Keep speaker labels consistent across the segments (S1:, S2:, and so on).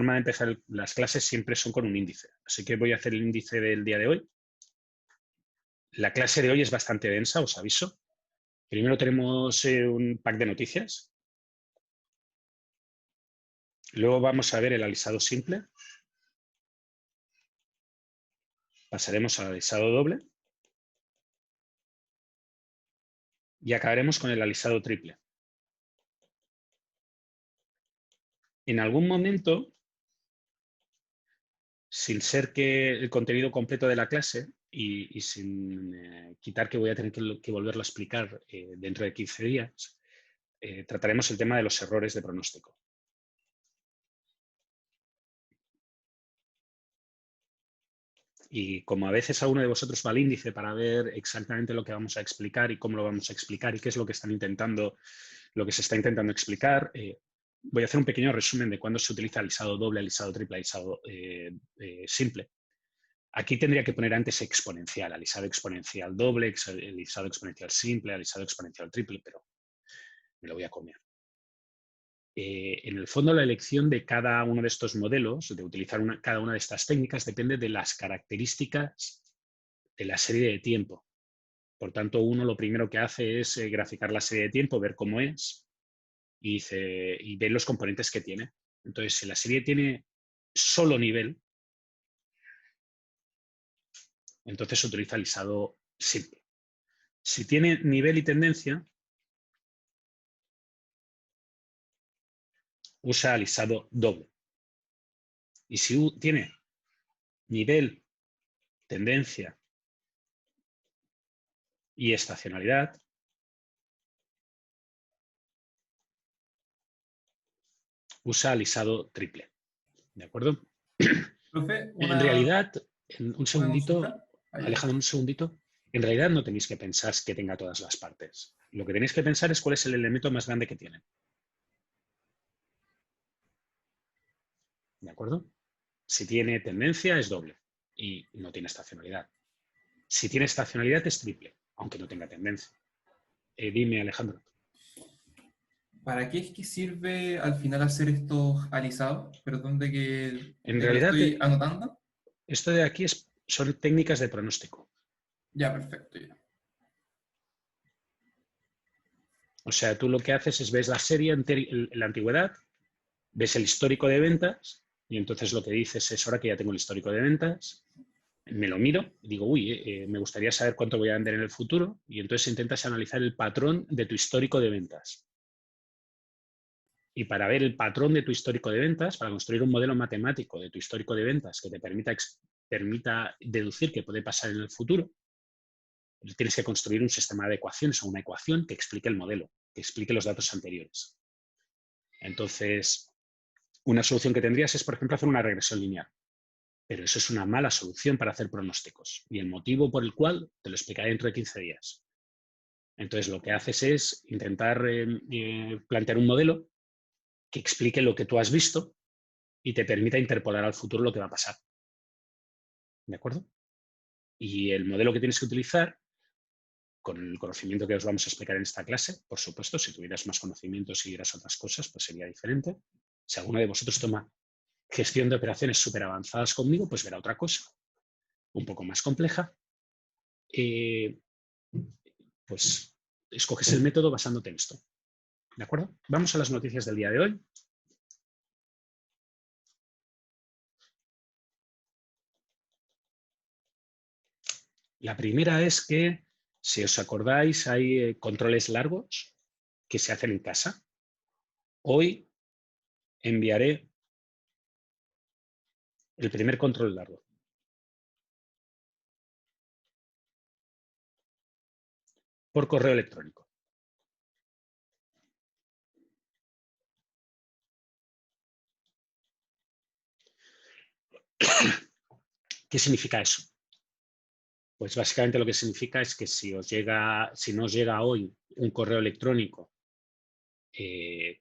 S1: forma de empezar las clases siempre son con un índice. Así que voy a hacer el índice del día de hoy. La clase de hoy es bastante densa, os aviso. Primero tenemos un pack de noticias. Luego vamos a ver el alisado simple. Pasaremos al alisado doble. Y acabaremos con el alisado triple. En algún momento, sin ser que el contenido completo de la clase y sin quitar que voy a tener que volverlo a explicar dentro de 15 días, trataremos el tema de los errores de pronóstico. Y como a veces alguno de vosotros va al índice para ver exactamente lo que vamos a explicar y cómo lo vamos a explicar y qué es lo que se está intentando explicar, voy a hacer un pequeño resumen de cuándo se utiliza alisado doble, alisado triple, alisado simple. Aquí tendría que poner antes exponencial, alisado exponencial doble, alisado exponencial simple, alisado exponencial triple, pero me lo voy a comer. En el fondo, la elección de cada uno de estos modelos, de utilizar cada una de estas técnicas, depende de las características de la serie de tiempo. Por tanto, uno lo primero que hace es graficar la serie de tiempo, ver cómo es y ver los componentes que tiene. Entonces, si la serie tiene solo nivel, entonces se utiliza alisado simple. Si tiene nivel y tendencia, usa alisado doble. Y si tiene nivel, tendencia y estacionalidad, usa alisado triple. ¿De acuerdo?
S2: Profe,
S1: En realidad, un
S2: una
S1: segundito,
S2: consulta. Allá.
S1: Alejandro, un segundito. En realidad no tenéis que pensar que tenga todas las partes. Lo que tenéis que pensar es cuál es el elemento más grande que tiene. ¿De acuerdo? Si tiene tendencia es doble y no tiene estacionalidad. Si tiene estacionalidad es triple, aunque no tenga tendencia. Dime, Alejandro.
S2: ¿Para qué es que sirve al final hacer estos alisados? Perdón
S1: En
S2: de que lo
S1: realidad,
S2: estoy anotando.
S1: esto de aquí son técnicas de pronóstico.
S2: Ya, perfecto. Ya.
S1: O sea, tú lo que haces es ves la serie en la antigüedad, ves el histórico de ventas y entonces lo que dices es, ahora que ya tengo el histórico de ventas, me lo miro y digo, uy, me gustaría saber cuánto voy a vender en el futuro y entonces intentas analizar el patrón de tu histórico de ventas. Y para ver el patrón de tu histórico de ventas, para construir un modelo matemático de tu histórico de ventas que te permita deducir qué puede pasar en el futuro, tienes que construir un sistema de ecuaciones o una ecuación que explique el modelo, que explique los datos anteriores. Entonces, una solución que tendrías es, por ejemplo, hacer una regresión lineal. Pero eso es una mala solución para hacer pronósticos. Y el motivo por el cual te lo explicaré dentro de 15 días. Entonces, lo que haces es intentar plantear un modelo que explique lo que tú has visto y te permita interpolar al futuro lo que va a pasar. ¿De acuerdo? Y el modelo que tienes que utilizar, con el conocimiento que os vamos a explicar en esta clase, por supuesto, si tuvieras más conocimientos y vieras otras cosas, pues sería diferente. Si alguno de vosotros toma gestión de operaciones súper avanzadas conmigo, pues verá otra cosa, un poco más compleja. Pues escoges el método basándote en esto. ¿De acuerdo? Vamos a las noticias del día de hoy. La primera es que, si os acordáis, hay controles largos que se hacen en casa. Hoy enviaré el primer control largo. Por correo electrónico. ¿Qué significa eso? Pues básicamente lo que significa es que si no os llega hoy un correo electrónico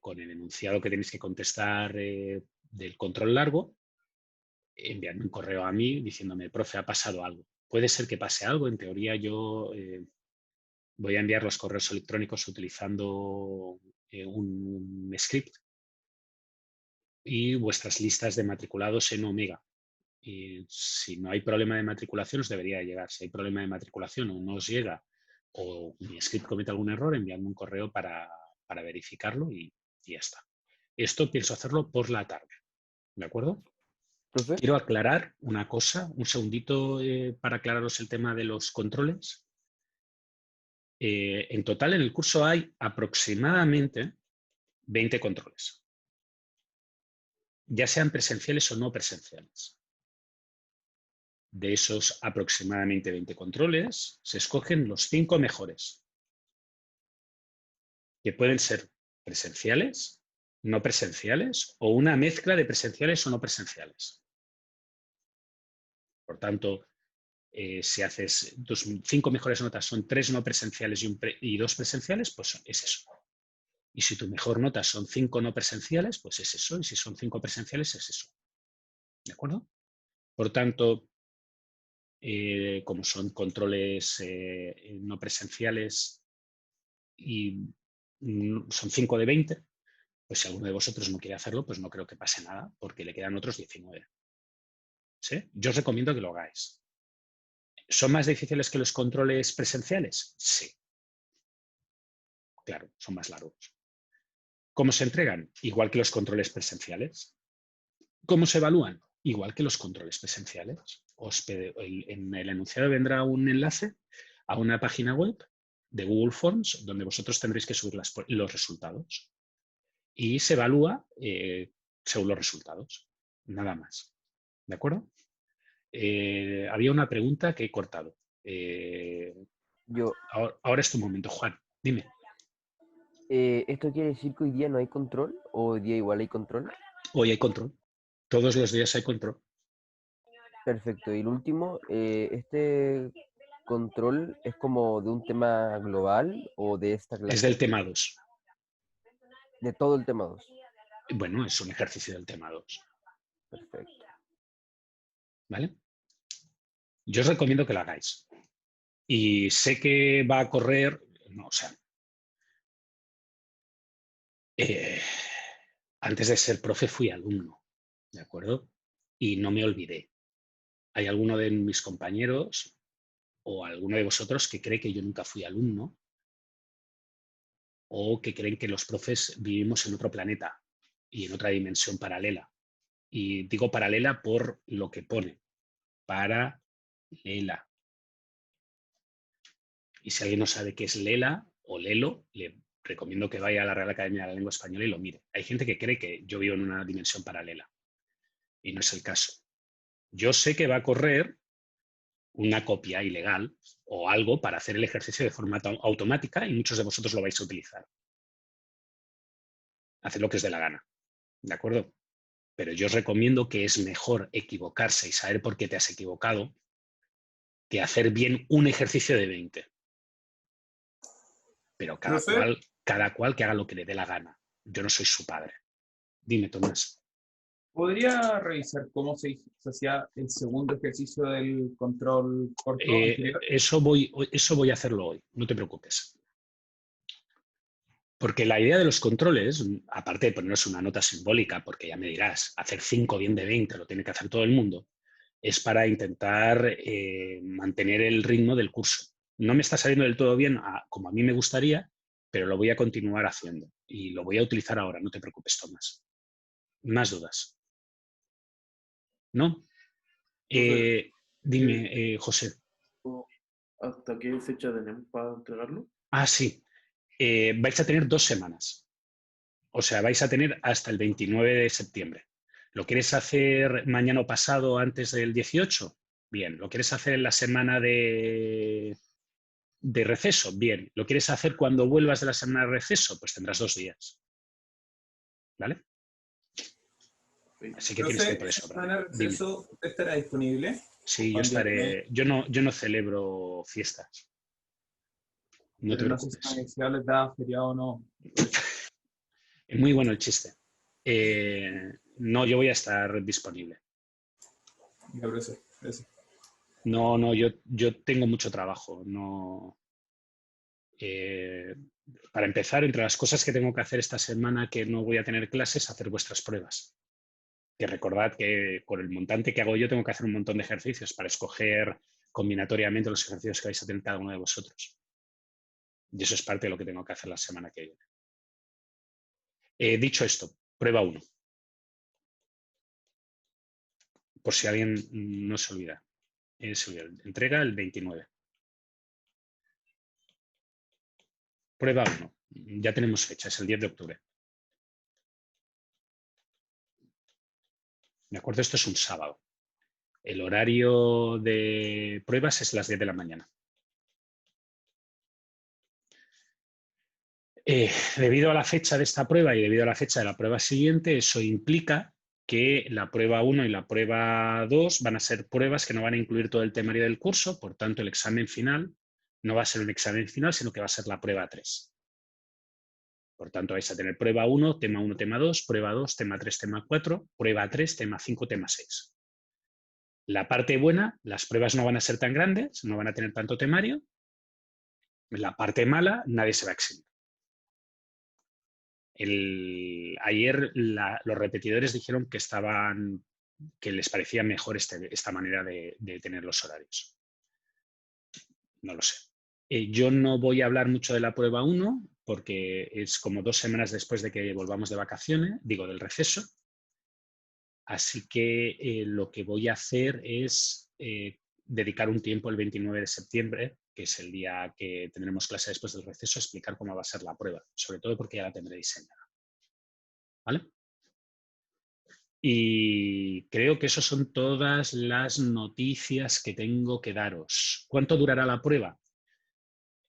S1: con el enunciado que tenéis que contestar del control largo, enviarme un correo a mí diciéndome, profe, ha pasado algo. Puede ser que pase algo. En teoría yo voy a enviar los correos electrónicos utilizando un script y vuestras listas de matriculados en Omega. Y si no hay problema de matriculación, os debería llegar. Si hay problema de matriculación o no os llega, o mi script comete algún error, enviadme un correo para verificarlo y ya está. Esto pienso hacerlo por la tarde. ¿De acuerdo?
S3: Profe,
S1: Quiero aclarar una cosa, un segundito para aclararos el tema de los controles. En total en el curso hay aproximadamente 20 controles, ya sean presenciales o no presenciales. De esos aproximadamente 20 controles, se escogen los 5 mejores, que pueden ser presenciales, no presenciales o una mezcla de presenciales o no presenciales. Por tanto, si haces tus 5 mejores notas son 3 no presenciales y 2 presenciales, pues es eso. Y si tu mejor nota son 5 no presenciales, pues es eso. Y si son 5 presenciales, es eso. ¿De acuerdo? Por tanto, como son controles no presenciales y son 5 de 20, pues si alguno de vosotros no quiere hacerlo, pues no creo que pase nada, porque le quedan otros 19. ¿Sí? Yo os recomiendo que lo hagáis. ¿Son más difíciles que los controles presenciales? Sí. Claro, son más largos. ¿Cómo se entregan? Igual que los controles presenciales. ¿Cómo se evalúan? Igual que los controles presenciales. En el enunciado vendrá un enlace a una página web de Google Forms donde vosotros tendréis que subir los resultados. Y se evalúa según los resultados. Nada más. ¿De acuerdo? Había una pregunta que he cortado.
S3: yo,
S1: Ahora es tu momento, Juan. Dime.
S3: ¿esto quiere decir que hoy día no hay control? ¿O hoy día igual hay control?
S1: Hoy hay control. Todos los días hay control.
S3: Perfecto. Y el último, ¿este control es como de un tema global o de esta
S1: Es
S3: clase?
S1: del tema 2.
S3: De todo el tema 2.
S1: Bueno, es un ejercicio del tema 2.
S3: Perfecto.
S1: ¿Vale? Yo os recomiendo que lo hagáis. Y sé que va a correr, no, o sea, antes de ser profe fui alumno, ¿de acuerdo? Y no me olvidé. Hay alguno de mis compañeros o alguno de vosotros que cree que yo nunca fui alumno o que creen que los profes vivimos en otro planeta y en otra dimensión paralela. Y digo paralela por lo que pone, paralela. Y si alguien no sabe qué es Lela o Lelo, le recomiendo que vaya a la Real Academia de la Lengua Española y lo mire. Hay gente que cree que yo vivo en una dimensión paralela y no es el caso. Yo sé que va a correr una copia ilegal o algo para hacer el ejercicio de forma automática y muchos de vosotros lo vais a utilizar. Haced lo que os dé la gana, ¿de acuerdo? Pero yo os recomiendo que es mejor equivocarse y saber por qué te has equivocado que hacer bien un ejercicio de 20. Pero cada cual que haga lo que le dé la gana. Yo no soy su padre. Dime, Tomás.
S2: ¿Podría revisar cómo se hacía el segundo ejercicio del control corto anterior?
S1: Eso voy a hacerlo hoy, no te preocupes. Porque la idea de los controles, aparte de ponernos una nota simbólica, porque ya me dirás, hacer 5 bien de 20 lo tiene que hacer todo el mundo, es para intentar mantener el ritmo del curso. No me está saliendo del todo bien como a mí me gustaría, pero lo voy a continuar haciendo y lo voy a utilizar ahora, no te preocupes, Tomás. Más dudas. ¿No? Dime, José.
S4: ¿Hasta qué fecha tenemos para entregarlo?
S1: Ah, sí. Vais a tener 2 semanas. O sea, vais a tener hasta el 29 de septiembre. ¿Lo quieres hacer mañana o pasado antes del 18? Bien. ¿Lo quieres hacer en la semana de receso? Bien. ¿Lo quieres hacer cuando vuelvas de la semana de receso? Pues tendrás 2 días. ¿Vale? Así que tienes tiempo de sobra.
S2: ¿Semana de receso estará disponible?
S1: Sí, yo estaré. Yo no celebro fiestas. No te
S2: Pero no sé si
S1: preocupes.
S2: la universidad les da feriado o no.
S1: Es muy bueno el chiste. No, yo voy a estar disponible.
S2: Ya, por eso.
S1: No, yo tengo mucho trabajo. No, para empezar, entre las cosas que tengo que hacer esta semana que no voy a tener clases, hacer vuestras pruebas. que recordad que con el montante que hago yo tengo que hacer un montón de ejercicios para escoger combinatoriamente los ejercicios que vais a tener cada uno de vosotros. Y eso es parte de lo que tengo que hacer la semana que viene. Dicho esto, prueba 1. Por si alguien no se olvida. Entrega el 29. Prueba 1. Ya tenemos fecha, es el 10 de octubre. ¿De acuerdo? Esto es un sábado. El horario de pruebas es las 10 de la mañana. Debido a la fecha de esta prueba y debido a la fecha de la prueba siguiente, eso implica que la prueba 1 y la prueba 2 van a ser pruebas que no van a incluir todo el temario del curso, por tanto el examen final no va a ser un examen final, sino que va a ser la prueba 3. Por tanto vais a tener prueba 1, tema 1, tema 2, prueba 2, tema 3, tema 4, prueba 3, tema 5, tema 6. La parte buena, las pruebas no van a ser tan grandes, no van a tener tanto temario. La parte mala, nadie se va a eximir. Ayer los repetidores dijeron que les parecía mejor esta manera de tener los horarios. No lo sé. Yo no voy a hablar mucho de la prueba 1 porque es como 2 semanas después de que volvamos de vacaciones, digo, del receso. Así que lo que voy a hacer es dedicar un tiempo el 29 de septiembre, que es el día que tendremos clase después del receso, a explicar cómo va a ser la prueba, sobre todo porque ya la tendré diseñada. ¿Vale? Y creo que esas son todas las noticias que tengo que daros. ¿Cuánto durará la prueba?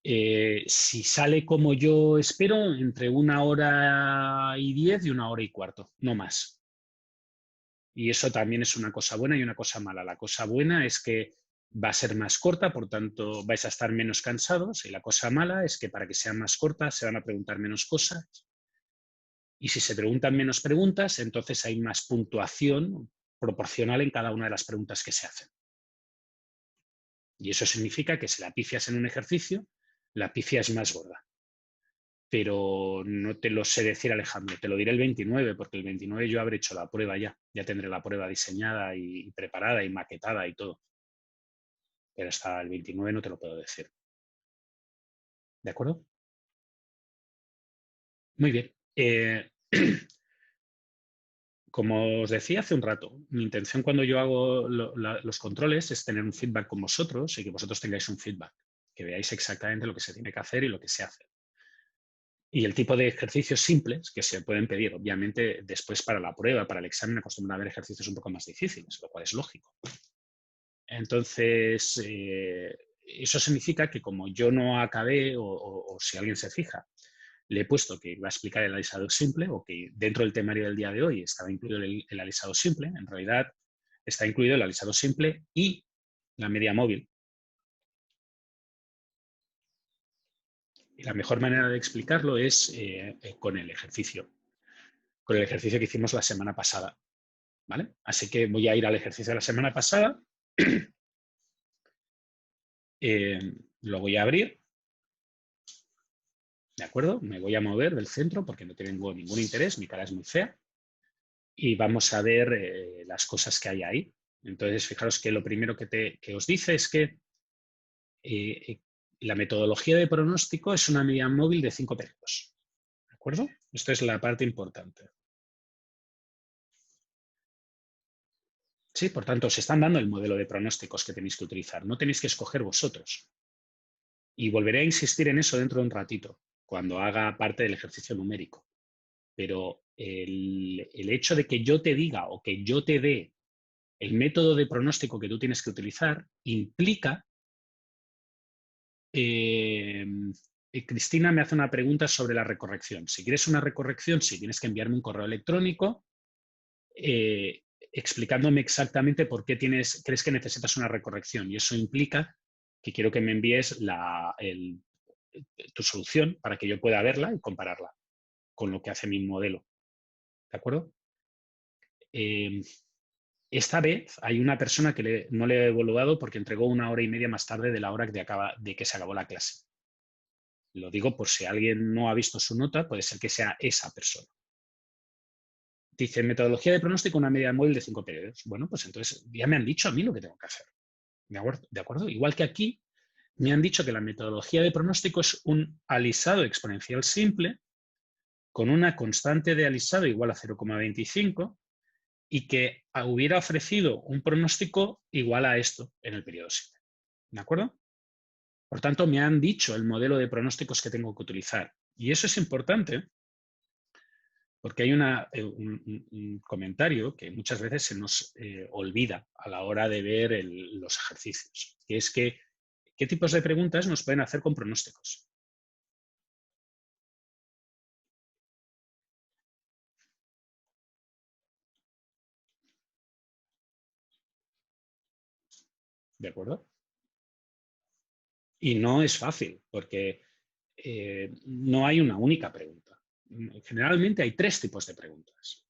S1: Si sale como yo espero, entre 1h10 y 1h15, no más. Y eso también es una cosa buena y una cosa mala. La cosa buena es que va a ser más corta, por tanto vais a estar menos cansados. Y la cosa mala es que para que sea más corta se van a preguntar menos cosas. Y si se preguntan menos preguntas, entonces hay más puntuación proporcional en cada una de las preguntas que se hacen. Y eso significa que si la pifias en un ejercicio, la pifia es más gorda. Pero no te lo sé decir, Alejandro, te lo diré el 29, porque el 29 yo habré hecho la prueba ya. Ya tendré la prueba diseñada y preparada y maquetada y todo. Pero hasta el 29 no te lo puedo decir. ¿De acuerdo? Muy bien. Como os decía hace un rato, mi intención cuando yo hago los controles es tener un feedback con vosotros y que vosotros tengáis un feedback, que veáis exactamente lo que se tiene que hacer y lo que se hace. Y el tipo de ejercicios simples que se pueden pedir, obviamente, después para la prueba, para el examen, acostumbran a haber ejercicios un poco más difíciles, lo cual es lógico. Entonces, eso significa que como yo no acabé, o si alguien se fija, le he puesto que iba a explicar el alisado simple o que dentro del temario del día de hoy estaba incluido el alisado simple, en realidad está incluido el alisado simple y la media móvil. Y la mejor manera de explicarlo es con el ejercicio que hicimos la semana pasada. ¿Vale? Así que voy a ir al ejercicio de la semana pasada. Lo voy a abrir. ¿De acuerdo? Me voy a mover del centro porque no tengo ningún interés, mi cara es muy fea. Y vamos a ver las cosas que hay ahí. Entonces, fijaros que lo primero que os dice es que la metodología de pronóstico es una media móvil de 5 periodos. ¿De acuerdo? Esto es la parte importante. Sí, por tanto, os están dando el modelo de pronósticos que tenéis que utilizar. No tenéis que escoger vosotros. Y volveré a insistir en eso dentro de un ratito, cuando haga parte del ejercicio numérico. Pero el hecho de que yo te diga o que yo te dé el método de pronóstico que tú tienes que utilizar implica... Cristina me hace una pregunta sobre la recorrección. Si quieres una recorrección, sí, tienes que enviarme un correo electrónico explicándome exactamente por qué crees que necesitas una recorrección. Y eso implica que quiero que me envíes tu solución para que yo pueda verla y compararla con lo que hace mi modelo. ¿De acuerdo? Esta vez hay una persona que no le he evaluado porque entregó 1h30 más tarde de la hora de que se acabó la clase. Lo digo por si alguien no ha visto su nota, puede ser que sea esa persona. Dice, metodología de pronóstico, una media móvil de 5 periodos. Bueno, pues entonces ya me han dicho a mí lo que tengo que hacer. ¿De acuerdo? Igual que aquí, me han dicho que la metodología de pronóstico es un alisado exponencial simple con una constante de alisado igual a 0,25 y que hubiera ofrecido un pronóstico igual a esto en el periodo 7. ¿De acuerdo? Por tanto, me han dicho el modelo de pronósticos que tengo que utilizar. Y eso es importante porque hay un comentario que muchas veces se nos olvida a la hora de ver los ejercicios, que es que ¿qué tipos de preguntas nos pueden hacer con pronósticos? ¿De acuerdo? Y no es fácil, porque no hay una única pregunta. Generalmente hay 3 tipos de preguntas.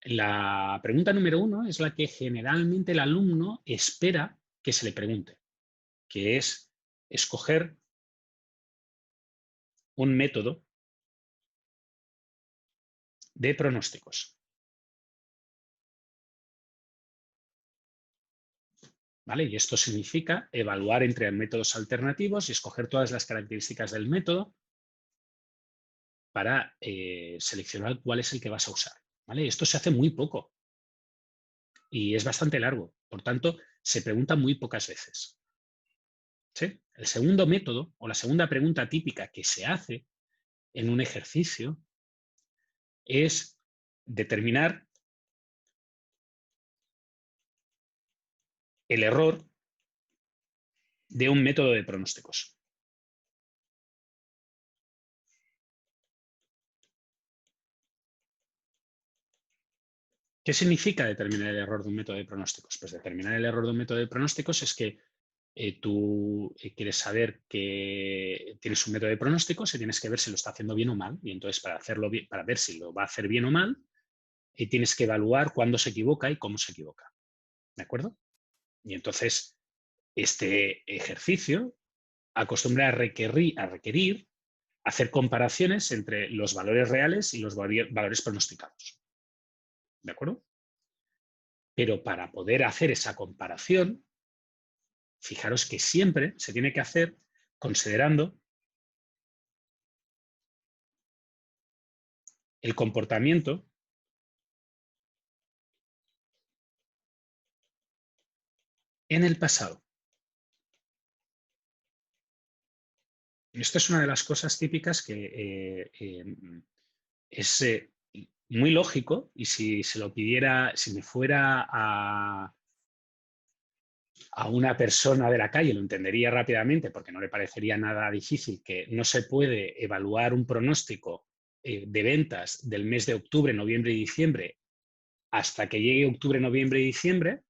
S1: La pregunta número 1 es la que generalmente el alumno espera que se le pregunte, que es escoger un método de pronósticos. ¿Vale? Y esto significa evaluar entre métodos alternativos y escoger todas las características del método para seleccionar cuál es el que vas a usar. ¿Vale? Esto se hace muy poco y es bastante largo. Por tanto, se pregunta muy pocas veces. ¿Sí? El segundo método o la segunda pregunta típica que se hace en un ejercicio es determinar el error de un método de pronósticos. ¿Qué significa determinar el error de un método de pronósticos? Pues determinar el error de un método de pronósticos es que tú quieres saber que tienes un método de pronósticos y tienes que ver si lo está haciendo bien o mal. Y entonces para hacerlo bien, para ver si lo va a hacer bien o mal, tienes que evaluar cuándo se equivoca y cómo se equivoca. ¿De acuerdo? Y entonces este ejercicio acostumbra a requerir hacer comparaciones entre los valores reales y los valores pronosticados. ¿De acuerdo? Pero para poder hacer esa comparación, fijaros que siempre se tiene que hacer considerando el comportamiento en el pasado. Esto es una de las cosas típicas que es muy lógico y si se lo pidiera, si me fuera a una persona de la calle lo entendería rápidamente porque no le parecería nada difícil que no se puede evaluar un pronóstico de ventas del mes de octubre, noviembre y diciembre hasta que llegue octubre, noviembre y diciembre,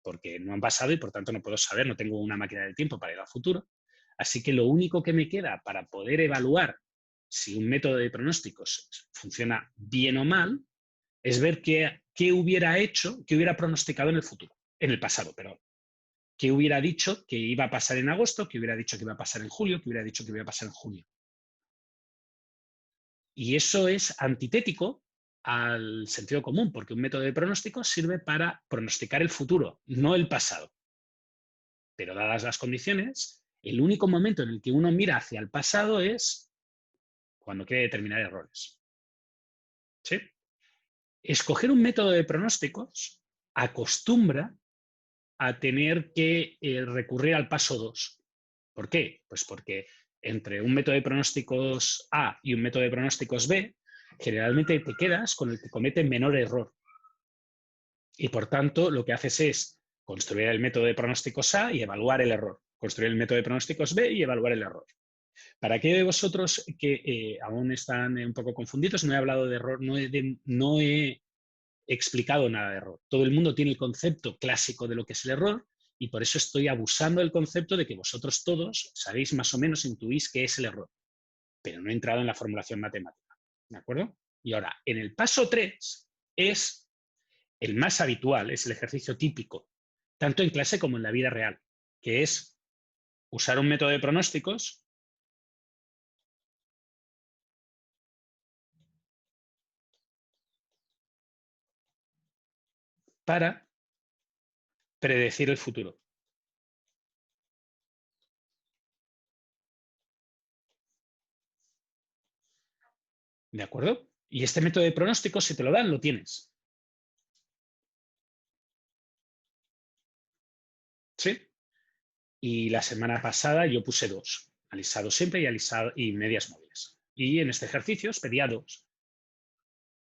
S1: porque no han pasado y por tanto no puedo saber, no tengo una máquina del tiempo para ir al futuro. Así que lo único que me queda para poder evaluar si un método de pronósticos funciona bien o mal es ver qué hubiera hecho, qué hubiera pronosticado en el futuro, en el pasado, perdón. ¿Qué hubiera dicho que iba a pasar en agosto? ¿Qué hubiera dicho que iba a pasar en julio? ¿Qué hubiera dicho que iba a pasar en junio? Y eso es antitético al sentido común, porque un método de pronóstico sirve para pronosticar el futuro, no el pasado. Pero dadas las condiciones, el único momento en el que uno mira hacia el pasado es cuando quiere determinar errores. ¿Sí? Escoger un método de pronósticos acostumbra a tener que recurrir al paso 2. ¿Por qué? Pues porque entre un método de pronósticos A y un método de pronósticos B, generalmente te quedas con el que comete menor error. Y por tanto, lo que haces es construir el método de pronósticos A y evaluar el error. Construir el método de pronósticos B y evaluar el error. Para aquellos de vosotros que aún están un poco confundidos, no he hablado de error, no he explicado nada de error. Todo el mundo tiene el concepto clásico de lo que es el error y por eso estoy abusando del concepto de que vosotros todos sabéis más o menos, intuís qué es el error, pero no he entrado en la formulación matemática. ¿De acuerdo? Y ahora, en el paso 3 es el más habitual, es el ejercicio típico, tanto en clase como en la vida real, que es usar un método de pronósticos para predecir el futuro. ¿De acuerdo? Y este método de pronóstico, si te lo dan, lo tienes. ¿Sí? Y la semana pasada yo puse 2, alisado simple y medias móviles. Y en este ejercicio os pedía 2,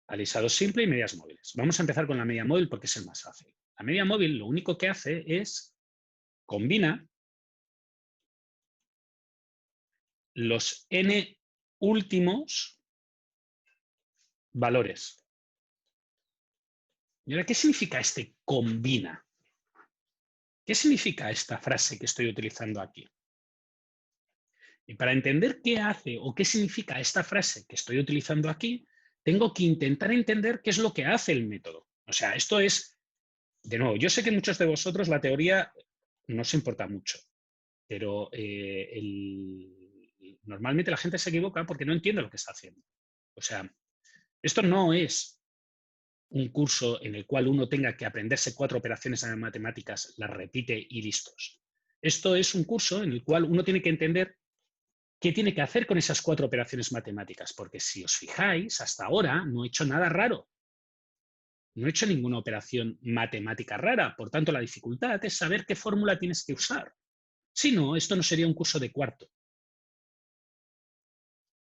S1: alisado simple y medias móviles. Vamos a empezar con la media móvil porque es el más fácil. La media móvil lo único que hace es combina los n últimos valores. ¿Y ahora qué significa este combina? ¿Qué significa esta frase que estoy utilizando aquí? Y para entender qué hace o qué significa esta frase que estoy utilizando aquí, tengo que intentar entender qué es lo que hace el método. O sea, esto es, de nuevo, yo sé que muchos de vosotros la teoría no os importa mucho, pero normalmente la gente se equivoca porque no entiende lo que está haciendo. O sea, esto no es un curso en el cual uno tenga que aprenderse 4 operaciones en matemáticas, las repite y listos. Esto es un curso en el cual uno tiene que entender qué tiene que hacer con esas 4 operaciones matemáticas, porque si os fijáis, hasta ahora no he hecho nada raro. No he hecho ninguna operación matemática rara, por tanto la dificultad es saber qué fórmula tienes que usar. Si no, esto no sería un curso de cuarto.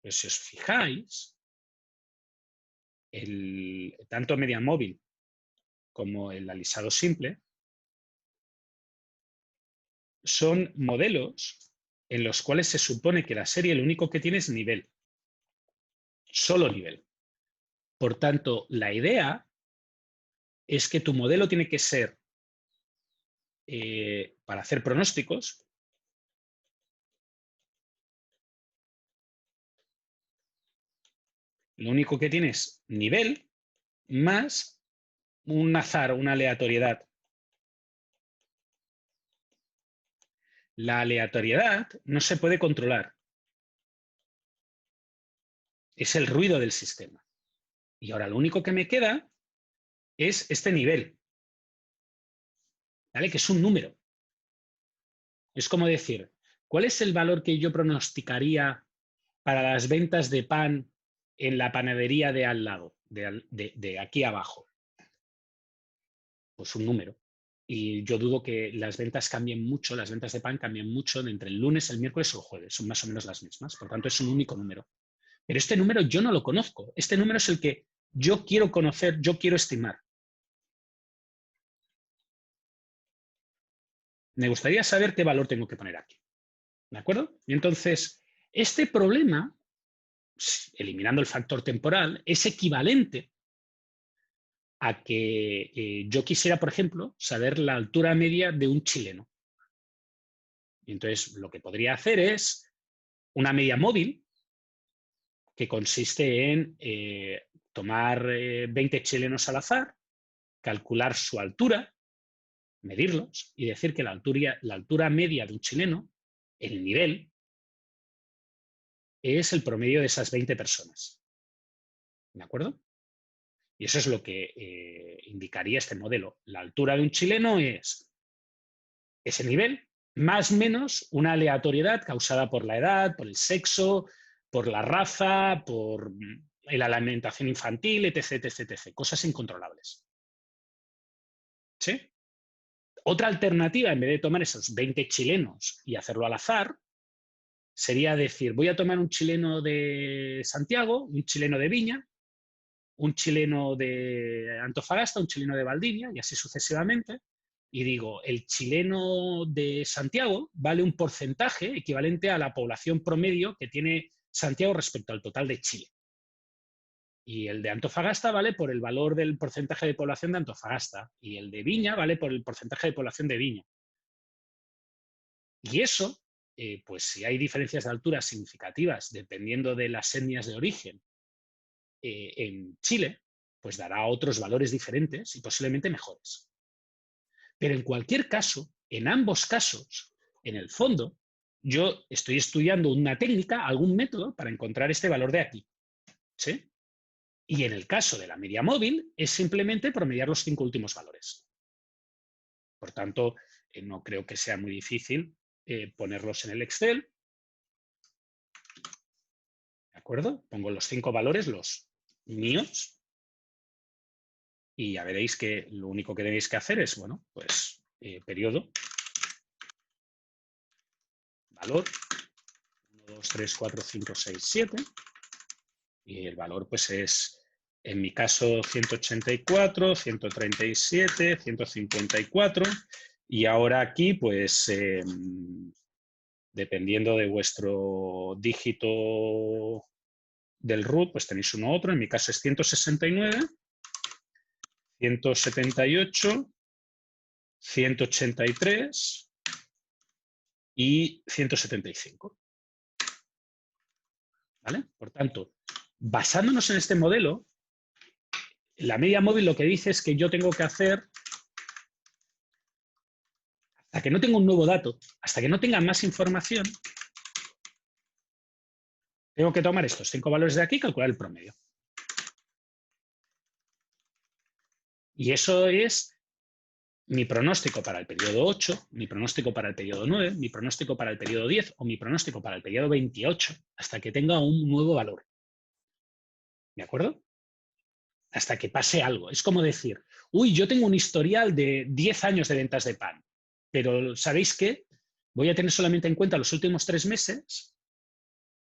S1: Pero si os fijáis, tanto media móvil como el alisado simple son modelos en los cuales se supone que la serie lo único que tiene es nivel. Solo nivel. Por tanto, la idea es que tu modelo tiene que ser, para hacer pronósticos, lo único que tiene es nivel más un azar, una aleatoriedad. La aleatoriedad no se puede controlar. Es el ruido del sistema. Y ahora lo único que me queda es este nivel, ¿vale? Que es un número. Es como decir, ¿cuál es el valor que yo pronosticaría para las ventas de pan en la panadería de al lado, de aquí abajo? Pues un número. Y yo dudo que las ventas cambien mucho, las ventas de pan cambien mucho entre el lunes, el miércoles o el jueves. Son más o menos las mismas. Por tanto, es un único número. Pero este número yo no lo conozco. Este número es el que yo quiero conocer, yo quiero estimar. Me gustaría saber qué valor tengo que poner aquí. ¿De acuerdo? Y entonces, este problema, eliminando el factor temporal, es equivalente a que yo quisiera, por ejemplo, saber la altura media de un chileno. Y entonces, lo que podría hacer es una media móvil que consiste en tomar 20 chilenos al azar, calcular su altura, medirlos y decir que la altura media de un chileno, el nivel, es el promedio de esas 20 personas. ¿De acuerdo? Y eso es lo que indicaría este modelo. La altura de un chileno es ese nivel, más o menos una aleatoriedad causada por la edad, por el sexo, por la raza, por la alimentación infantil, etc., etc., etc. Cosas incontrolables. ¿Sí? Otra alternativa, en vez de tomar esos 20 chilenos y hacerlo al azar, sería decir, voy a tomar un chileno de Santiago, un chileno de Viña, un chileno de Antofagasta, un chileno de Valdivia, y así sucesivamente, y digo, el chileno de Santiago vale un porcentaje equivalente a la población promedio que tiene Santiago respecto al total de Chile. Y el de Antofagasta vale por el valor del porcentaje de población de Antofagasta, y el de Viña vale por el porcentaje de población de Viña. Y eso, pues si hay diferencias de altura significativas dependiendo de las etnias de origen en Chile, pues dará otros valores diferentes y posiblemente mejores. Pero en cualquier caso, en ambos casos, en el fondo, yo estoy estudiando una técnica, algún método para encontrar este valor de aquí. ¿Sí? Y en el caso de la media móvil es simplemente promediar los 5 últimos valores. Por tanto, no creo que sea muy difícil ponerlos en el Excel. ¿De acuerdo? Pongo los 5 valores, los míos. Y ya veréis que lo único que tenéis que hacer es, bueno, pues periodo, valor, 1, 2, 3, 4, 5, 6, 7. Y el valor pues es, en mi caso, 184, 137, 154. Y ahora aquí, pues, dependiendo de vuestro dígito del root, pues tenéis uno u otro. En mi caso es 169, 178, 183 y 175. ¿Vale? Por tanto, basándonos en este modelo, la media móvil lo que dice es que yo tengo que hacer, hasta que no tenga un nuevo dato, hasta que no tenga más información, tengo que tomar estos 5 valores de aquí y calcular el promedio. Y eso es mi pronóstico para el periodo 8, mi pronóstico para el periodo 9, mi pronóstico para el periodo 10 o mi pronóstico para el periodo 28, hasta que tenga un nuevo valor. ¿De acuerdo? Hasta que pase algo. Es como decir, uy, yo tengo un historial de 10 años de ventas de pan, pero ¿sabéis qué? Voy a tener solamente en cuenta los últimos 3 meses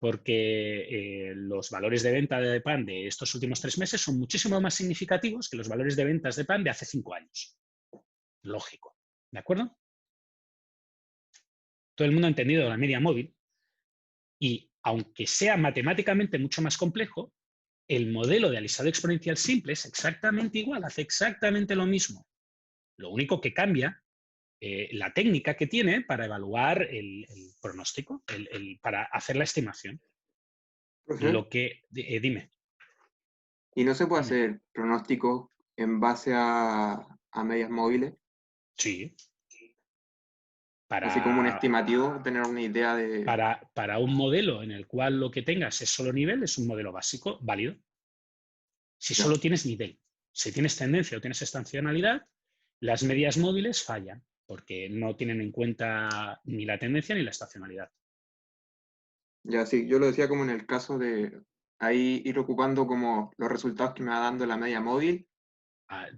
S1: porque los valores de venta de pan de estos últimos 3 meses son muchísimo más significativos que los valores de ventas de pan de hace 5 años. Lógico. ¿De acuerdo? Todo el mundo ha entendido la media móvil y, aunque sea matemáticamente mucho más complejo, el modelo de alisado exponencial simple es exactamente igual, hace exactamente lo mismo. Lo único que cambia la técnica que tiene para evaluar el pronóstico, para hacer la estimación.
S5: Profe,
S1: Lo que, dime.
S5: ¿y no se puede
S1: Dime.
S5: hacer pronóstico en base a medias móviles?
S1: Sí.
S5: Así como un estimativo, tener una idea de...
S1: Para un modelo en el cual lo que tengas es solo nivel, es un modelo básico, válido. Si
S5: Ya.
S1: solo tienes nivel, si tienes tendencia o tienes estacionalidad, las medias móviles fallan, porque no tienen en cuenta ni la tendencia ni la estacionalidad.
S5: Ya, sí, yo lo decía como en el caso de ahí ir ocupando como los resultados que me va dando la media móvil.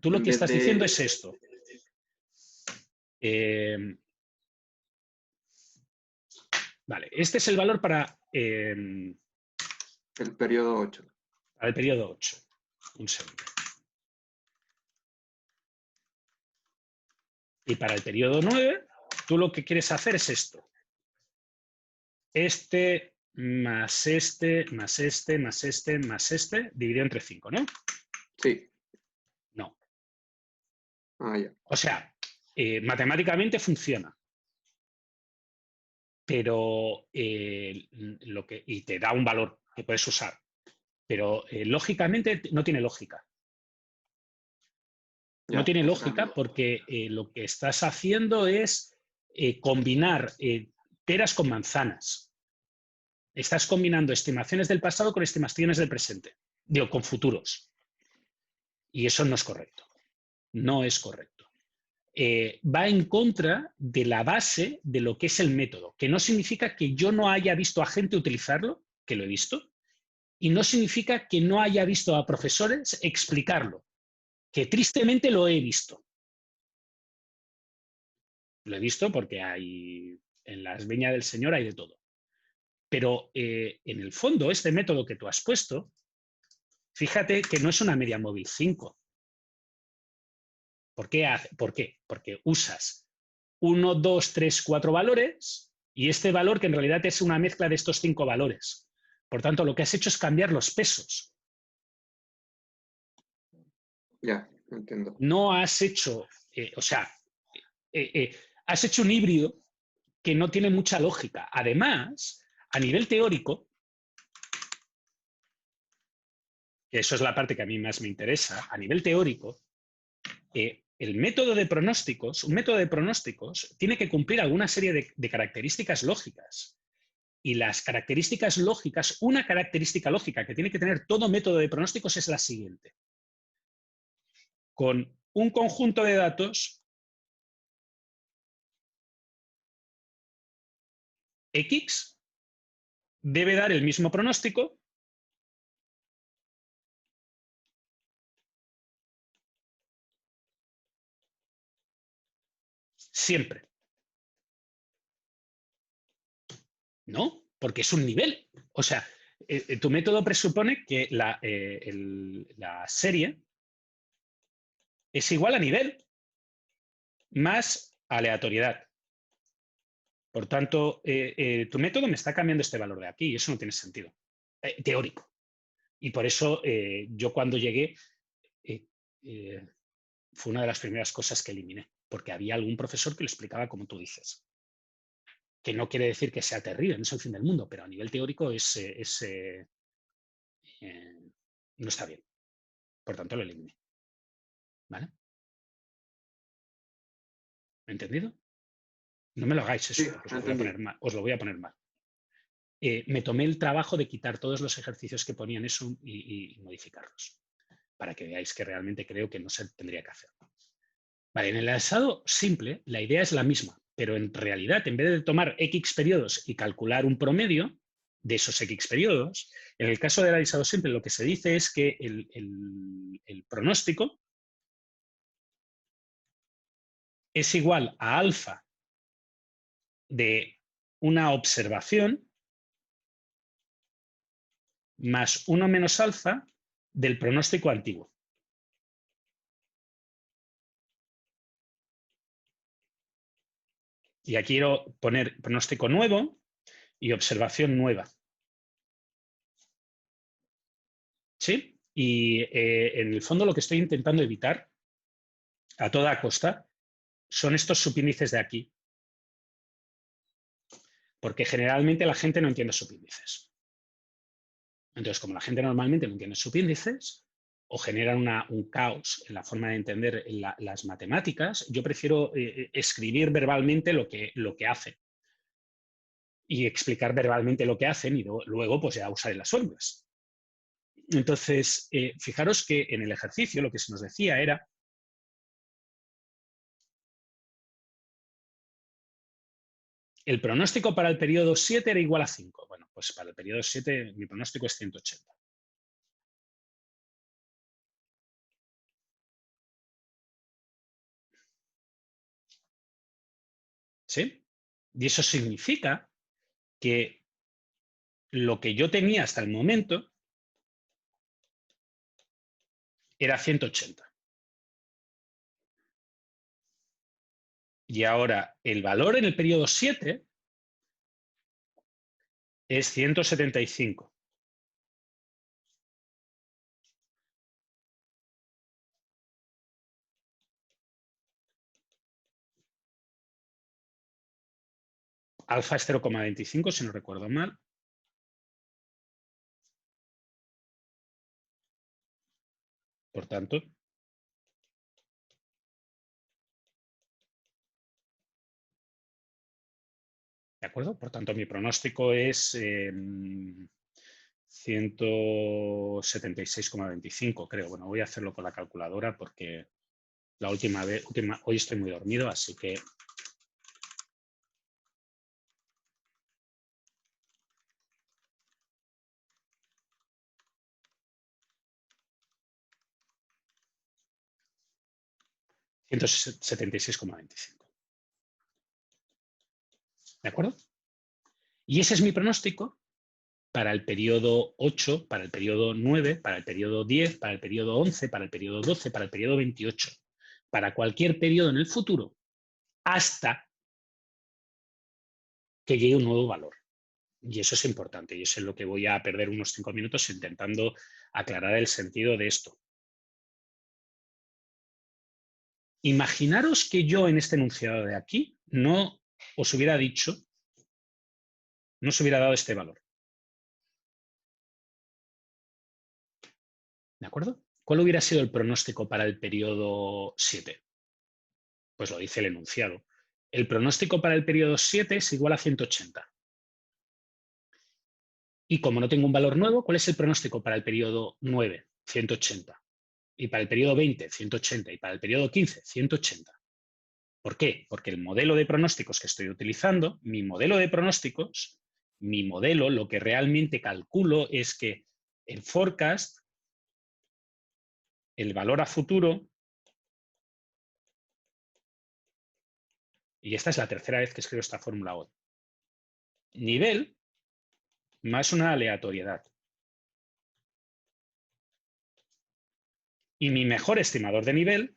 S1: Tú lo
S5: en
S1: que
S5: vez
S1: estás
S5: de-
S1: diciendo es esto. Vale, este es el valor para
S5: el periodo 8.
S1: el periodo 8. Un segundo. Y para el periodo 9, tú lo que quieres hacer es esto. Este más este, más este, más este, más este, dividido entre 5, ¿no?
S5: Sí.
S1: No.
S5: Ah, ya.
S1: O sea, matemáticamente funciona. Pero y te da un valor que puedes usar. Pero lógicamente no tiene lógica.
S5: Ya,
S1: No tiene
S5: o sea,
S1: lógica porque lo que estás haciendo es combinar peras con manzanas. Estás combinando estimaciones del pasado con estimaciones del presente. Digo, con futuros. Y eso no es correcto. No es correcto. Va en contra de la base de lo que es el método, que no significa que yo no haya visto a gente utilizarlo, que lo he visto, y no significa que no haya visto a profesores explicarlo, que tristemente lo he visto. Lo he visto porque hay, en las viñas del Señor hay de todo. Pero en el fondo, este método que tú has puesto, fíjate que no es una media móvil 5. ¿Por qué? Porque usas 1, 2, 3, 4 valores y este valor que en realidad es una mezcla de estos 5 valores. Por tanto, lo que has hecho es cambiar los pesos.
S5: ya, entiendo.
S1: No has hecho, has hecho un híbrido que no tiene mucha lógica. Además, a nivel teórico, que eso es la parte que a mí más me interesa, a nivel teórico, el método de pronósticos, un método de pronósticos tiene que cumplir alguna serie de características lógicas. Y las características lógicas, una característica lógica que tiene que tener todo método de pronósticos es la siguiente. Con un conjunto de datos X debe dar el mismo pronóstico siempre. ¿No? Porque es un nivel. O sea, tu método presupone que la serie es igual a nivel más aleatoriedad. Por tanto, tu método me está cambiando este valor de aquí y eso no tiene sentido. Teórico. Y por eso yo cuando llegué fue una de las primeras cosas que eliminé, porque había algún profesor que lo explicaba como tú dices. Que no quiere decir que sea terrible, no es el fin del mundo, pero a nivel teórico no está bien. Por tanto, lo eliminé. ¿Vale? ¿Entendido? No me lo hagáis eso,
S5: Sí,
S1: os lo voy a poner mal. Os lo voy a poner mal. Me tomé el trabajo de quitar todos los ejercicios que ponían eso y modificarlos, para que veáis que realmente creo que no se tendría que hacer. Vale, en el alisado simple la idea es la misma, pero en realidad en vez de tomar X periodos y calcular un promedio de esos X periodos, en el caso del alisado simple lo que se dice es que el pronóstico es igual a alfa de una observación más 1 menos alfa del pronóstico antiguo. Y aquí quiero poner pronóstico nuevo y observación nueva. ¿Sí? Y en el fondo lo que estoy intentando evitar a toda costa son estos subíndices de aquí. Porque generalmente la gente no entiende subíndices. Entonces, como la gente normalmente no entiende subíndices o generan un caos en la forma de entender las matemáticas, yo prefiero escribir verbalmente lo que hacen y explicar verbalmente lo que hacen y luego pues ya usar las fórmulas. Entonces, fijaros que en el ejercicio lo que se nos decía era el pronóstico para el periodo 7 era igual a 5. Bueno, pues para el periodo 7 mi pronóstico es 180. ¿Sí? Y eso significa que lo que yo tenía hasta el momento era 180. Y ahora el valor en el periodo 7 es 175. Alfa es 0,25, si no recuerdo mal. Por tanto, ¿de acuerdo? Por tanto, mi pronóstico es 176,25, creo. Bueno, voy a hacerlo con la calculadora porque la última vez, hoy estoy muy dormido, así que... $176,25. ¿De acuerdo? Y ese es mi pronóstico para el periodo 8, para el periodo 9, para el periodo 10, para el periodo 11, para el periodo 12, para el periodo 28, para cualquier periodo en el futuro, hasta que llegue un nuevo valor. Y eso es importante, y eso es lo que voy a perder unos 5 minutos intentando aclarar el sentido de esto. Imaginaros que yo en este enunciado de aquí no os hubiera dicho, no os hubiera dado este valor. ¿De acuerdo? ¿Cuál hubiera sido el pronóstico para el periodo 7? Pues lo dice el enunciado. El pronóstico para el periodo 7 es igual a 180. Y como no tengo un valor nuevo, ¿cuál es el pronóstico para el periodo 9? 180. Y para el periodo 20, 180. Y para el periodo 15, 180. ¿Por qué? Porque el modelo de pronósticos que estoy utilizando, mi modelo de pronósticos, mi modelo, lo que realmente calculo es que el forecast, el valor a futuro, y esta es la tercera vez que escribo esta fórmula hoy, nivel más una aleatoriedad. Y mi mejor estimador de nivel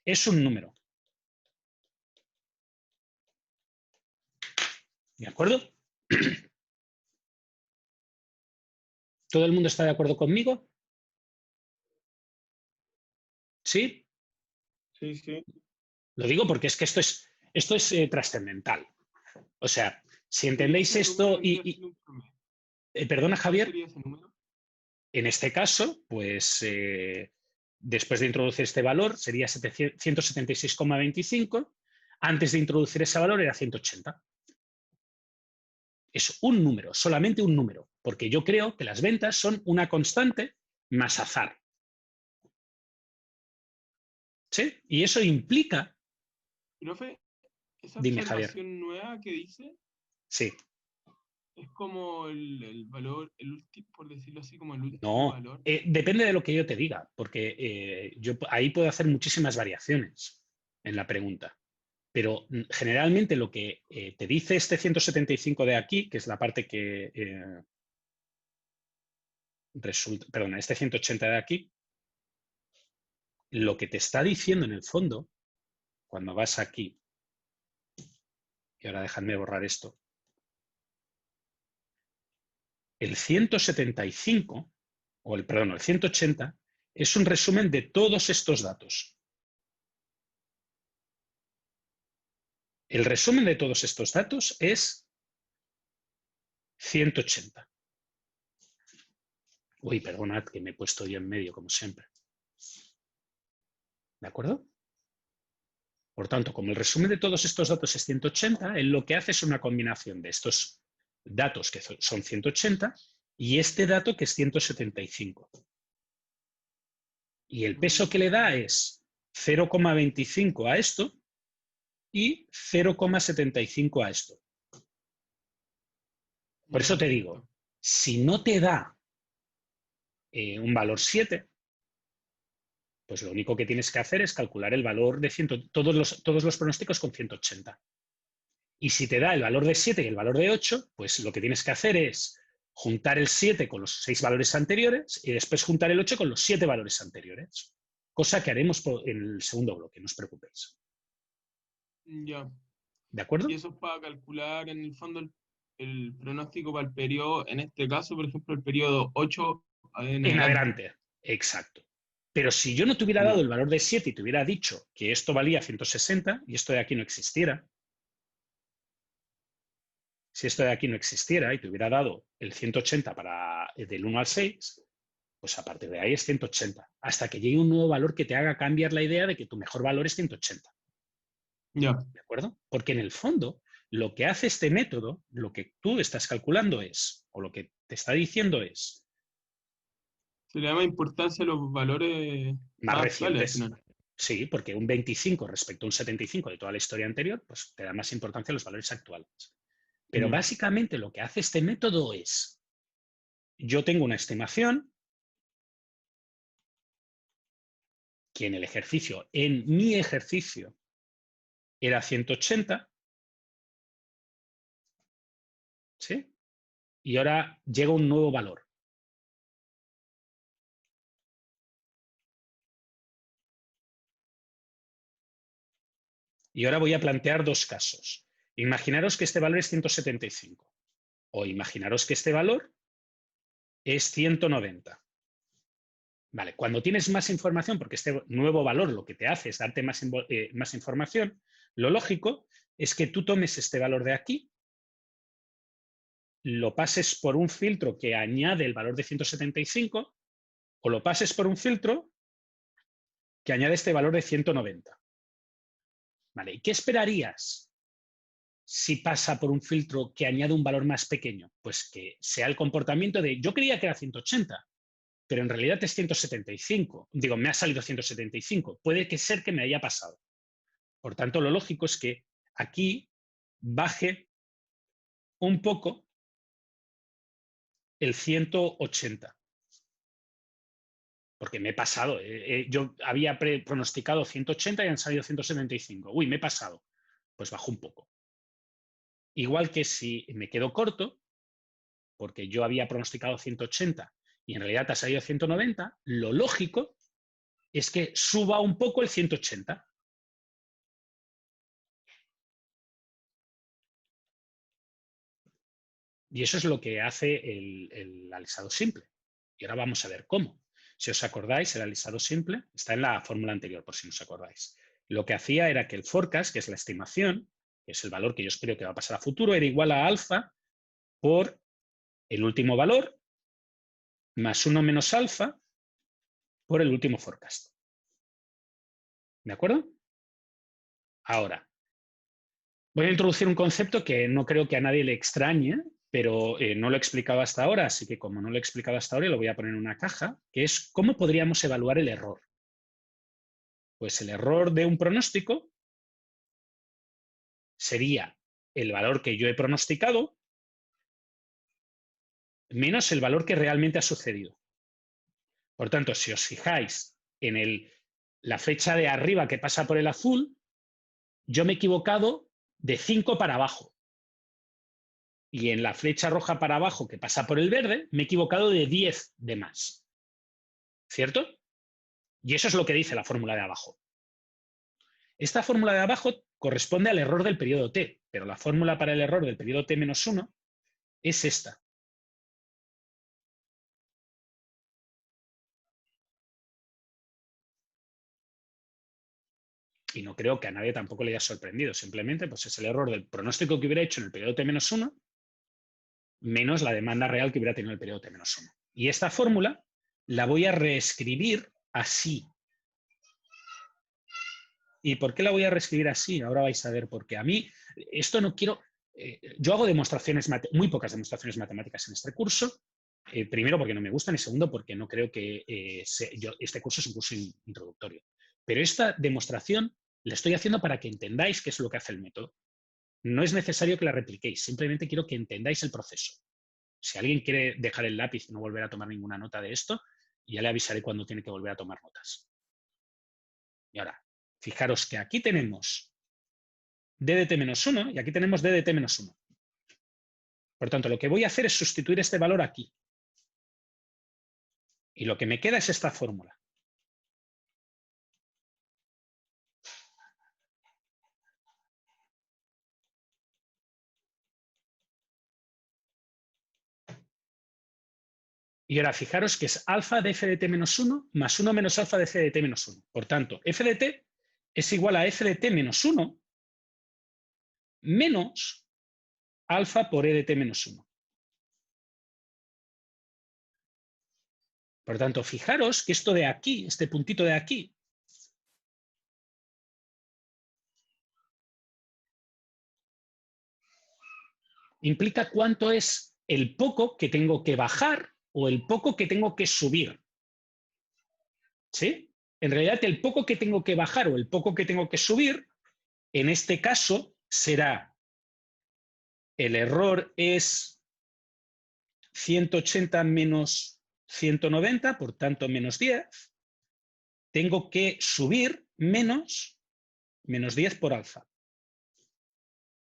S1: es un número. ¿De acuerdo? ¿Todo el mundo está de acuerdo conmigo? ¿Sí?
S2: Sí, sí.
S1: Lo digo porque es que esto es trascendental. O sea, si entendéis esto perdona, Javier.
S2: ¿Cuál sería ese número?
S1: En este caso, pues después de introducir este valor sería 176,25. Antes de introducir ese valor era 180. Es un número, solamente un número, porque yo creo que las ventas son una constante más azar. ¿Sí? Y eso implica...
S2: Profe, esa
S1: Dime, Javier.
S2: observación nueva que dice
S1: Sí.
S2: es como el valor, el último, por decirlo así, como el último
S1: No,
S2: valor.
S1: depende de lo que yo te diga, porque yo ahí puedo hacer muchísimas variaciones en la pregunta. Pero generalmente lo que te dice este 175 de aquí, que es la parte que resulta, perdona, este 180 de aquí, lo que te está diciendo en el fondo, cuando vas aquí, y ahora dejadme borrar esto, el 175, el 180, es un resumen de todos estos datos. El resumen de todos estos datos es 180. Uy, perdonad que me he puesto yo en medio, como siempre. ¿De acuerdo? Por tanto, como el resumen de todos estos datos es 180, él lo que hace es una combinación de estos datos que son 180 y este dato que es 175. Y el peso que le da es 0,25 a esto y 0,75 a esto. Por eso te digo, si no te da un valor 7, pues lo único que tienes que hacer es calcular el valor de todos los pronósticos con 180. Y si te da el valor de 7 y el valor de 8, pues lo que tienes que hacer es juntar el 7 con los 6 valores anteriores y después juntar el 8 con los 7 valores anteriores. Cosa que haremos en el segundo bloque, no os preocupéis.
S2: Ya.
S1: ¿De acuerdo?
S2: Y eso es para calcular en el fondo el pronóstico para el periodo, en este caso, por ejemplo, el periodo 8
S1: En adelante. Exacto. Pero si yo no te hubiera dado el valor de 7 y te hubiera dicho que esto valía 160 y esto de aquí no existiera, si esto de aquí no existiera y te hubiera dado el 180 del 1 al 6, pues a partir de ahí es 180, hasta que llegue un nuevo valor que te haga cambiar la idea de que tu mejor valor es 180.
S2: Ya.
S1: ¿De acuerdo? Porque en el fondo, lo que hace este método, lo que tú estás calculando es, o lo que te está diciendo es...
S2: Se le da más importancia a los valores
S1: más
S2: actuales.
S1: recientes. Sí, porque un 25 respecto a un 75 de toda la historia anterior, pues te da más importancia a los valores actuales. Pero básicamente lo que hace este método es, yo tengo una estimación que en mi ejercicio, era 180, ¿sí? Y ahora llega un nuevo valor. Y ahora voy a plantear dos casos. Imaginaros que este valor es 175. O imaginaros que este valor es 190. Vale, cuando tienes más información, porque este nuevo valor lo que te hace es darte más información, lo lógico es que tú tomes este valor de aquí, lo pases por un filtro que añade el valor de 175 o lo pases por un filtro que añade este valor de 190. ¿Vale? ¿Y qué esperarías si pasa por un filtro que añade un valor más pequeño? Pues que sea el comportamiento de, yo creía que era 180, pero en realidad es 175. Digo, me ha salido 175. Puede que ser que me haya pasado. Por tanto, lo lógico es que aquí baje un poco el 180. Porque me he pasado. Yo había pronosticado 180 y han salido 175. Uy, me he pasado. Pues bajo un poco. Igual que si me quedo corto, porque yo había pronosticado 180 y en realidad ha salido 190, lo lógico es que suba un poco el 180. Y eso es lo que hace el alisado simple. Y ahora vamos a ver cómo. Si os acordáis, el alisado simple está en la fórmula anterior, por si no os acordáis. Lo que hacía era que el forecast, que es la estimación, que es el valor que yo espero que va a pasar a futuro, era igual a alfa por el último valor más 1 menos alfa por el último forecast. ¿De acuerdo? Ahora, voy a introducir un concepto que no creo que a nadie le extrañe, pero no lo he explicado hasta ahora, así que como no lo he explicado hasta ahora, lo voy a poner en una caja, que es cómo podríamos evaluar el error. Pues el error de un pronóstico sería el valor que yo he pronosticado menos el valor que realmente ha sucedido. Por tanto, si os fijáis en la flecha de arriba que pasa por el azul, yo me he equivocado de 5 para abajo. Y en la flecha roja para abajo que pasa por el verde, me he equivocado de 10 de más. ¿Cierto? Y eso es lo que dice la fórmula de abajo. Esta fórmula de abajo corresponde al error del periodo t, pero la fórmula para el error del periodo t-1 es esta. Y no creo que a nadie tampoco le haya sorprendido. Simplemente pues es el error del pronóstico que hubiera hecho en el periodo t-1 menos la demanda real que hubiera tenido el periodo t-1. Y esta fórmula la voy a reescribir así. ¿Y por qué la voy a reescribir así? Ahora vais a ver, porque a mí esto no quiero... yo hago demostraciones, muy pocas demostraciones matemáticas en este curso. Primero porque no me gustan y segundo porque no creo que este curso es un curso introductorio. Pero esta demostración la estoy haciendo para que entendáis qué es lo que hace el método. No es necesario que la repliquéis, simplemente quiero que entendáis el proceso. Si alguien quiere dejar el lápiz y no volver a tomar ninguna nota de esto, ya le avisaré cuando tiene que volver a tomar notas. Y ahora, fijaros que aquí tenemos d de t-1 y aquí tenemos d de t-1. Por tanto, lo que voy a hacer es sustituir este valor aquí. Y lo que me queda es esta fórmula. Y ahora fijaros que es alfa de f de t-1 más 1 menos alfa de f de t-1. Por tanto, f de t es igual a f de t-1 menos alfa por e de t-1. Por tanto, fijaros que esto de aquí, este puntito de aquí, implica cuánto es el poco que tengo que bajar o el poco que tengo que subir. ¿Sí? En realidad, el poco que tengo que bajar o el poco que tengo que subir, en este caso, será el error es 180 menos 190, por tanto, menos 10. Tengo que subir menos 10 por alfa.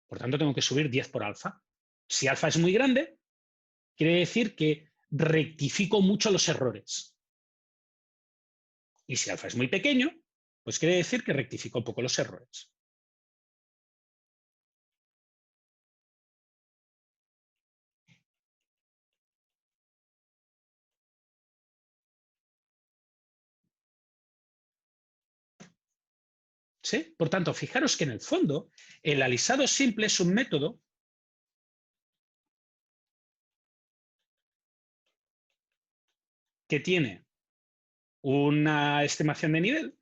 S1: Por tanto, tengo que subir 10 por alfa. Si alfa es muy grande, quiere decir que rectifico mucho los errores. Y si alfa es muy pequeño, pues quiere decir que rectifico poco los errores. ¿Sí? Por tanto, fijaros que en el fondo el alisado simple es un método que tiene una estimación de nivel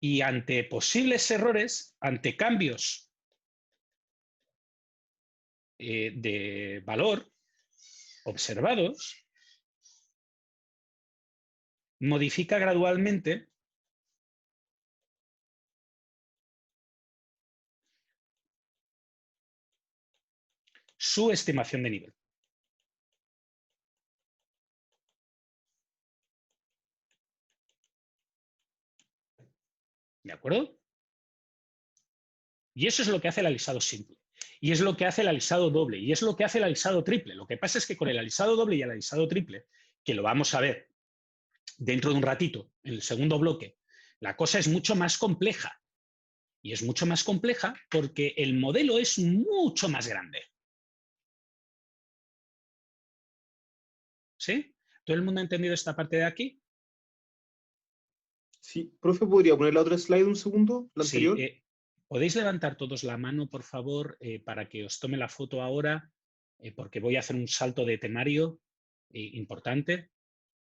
S1: Y ante posibles errores, ante cambios de valor observados, modifica gradualmente su estimación de nivel. ¿De acuerdo? Y eso es lo que hace el alisado simple. Y es lo que hace el alisado doble. Y es lo que hace el alisado triple. Lo que pasa es que con el alisado doble y el alisado triple, que lo vamos a ver dentro de un ratito, en el segundo bloque, la cosa es mucho más compleja. Y es mucho más compleja porque el modelo es mucho más grande. ¿Sí? ¿Todo el mundo ha entendido esta parte de aquí?
S6: Sí, profe, ¿podría poner la otra slide un segundo? La anterior.
S1: Sí, ¿podéis levantar todos la mano, por favor, para que os tome la foto ahora? Porque voy a hacer un salto de temario importante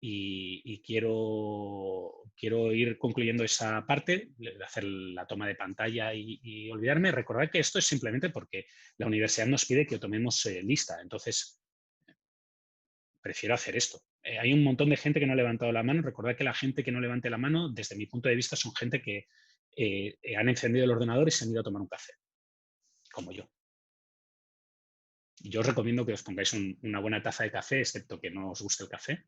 S1: y quiero ir concluyendo esa parte, de hacer la toma de pantalla y olvidarme. Recordad que esto es simplemente porque la universidad nos pide que tomemos lista, entonces prefiero hacer esto. Hay un montón de gente que no ha levantado la mano. Recordad que la gente que no levante la mano, desde mi punto de vista, son gente que han encendido el ordenador y se han ido a tomar un café, como yo. Yo os recomiendo que os pongáis una buena taza de café, excepto que no os guste el café,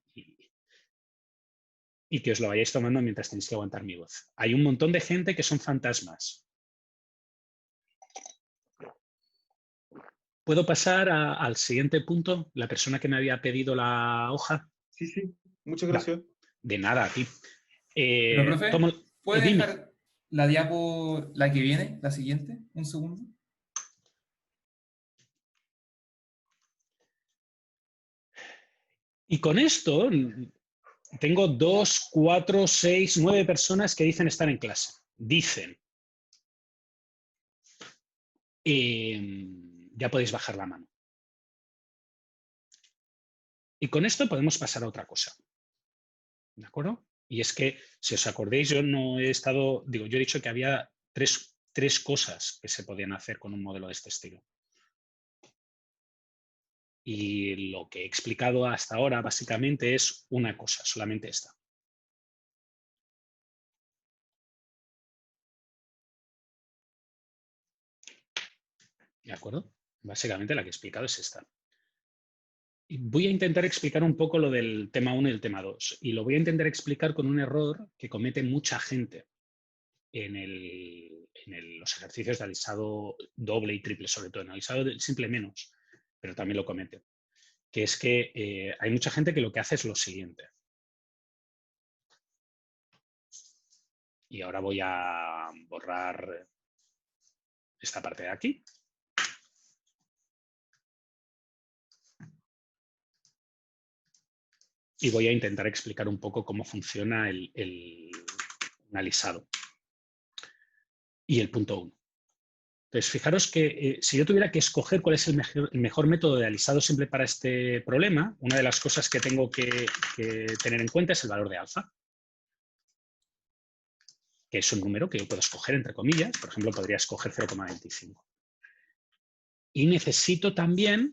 S1: y que os lo vayáis tomando mientras tenéis que aguantar mi voz. Hay un montón de gente que son fantasmas. ¿Puedo pasar al siguiente punto? La persona que me había pedido la hoja.
S6: Sí, sí. Muchas gracias.
S1: De nada, a ti.
S2: Pero, profe, ¿puede
S1: dime.
S2: dejar la diapo, la que viene, la siguiente? Un segundo.
S1: Y con esto tengo 2, 4, 6, 9 personas que dicen estar en clase. Dicen. Ya podéis bajar la mano. Y con esto podemos pasar a otra cosa. ¿De acuerdo? Y es que, si os acordéis, yo no he estado, yo he dicho que había tres cosas que se podían hacer con un modelo de este estilo. Y lo que he explicado hasta ahora, básicamente, es una cosa, solamente esta. ¿De acuerdo? Básicamente la que he explicado es esta. Y voy a intentar explicar un poco lo del tema 1 y el tema 2. Y lo voy a intentar explicar con un error que comete mucha gente en los ejercicios de alisado doble y triple, sobre todo en alisado simple menos, pero también lo comete. Que es que hay mucha gente que lo que hace es lo siguiente. Y ahora voy a borrar esta parte de aquí. Y voy a intentar explicar un poco cómo funciona el alisado. Y el punto 1. Entonces, fijaros que si yo tuviera que escoger cuál es el mejor método de alisado simple para este problema, una de las cosas que tengo que tener en cuenta es el valor de alfa, que es un número que yo puedo escoger entre comillas. Por ejemplo, podría escoger 0,25. Y necesito también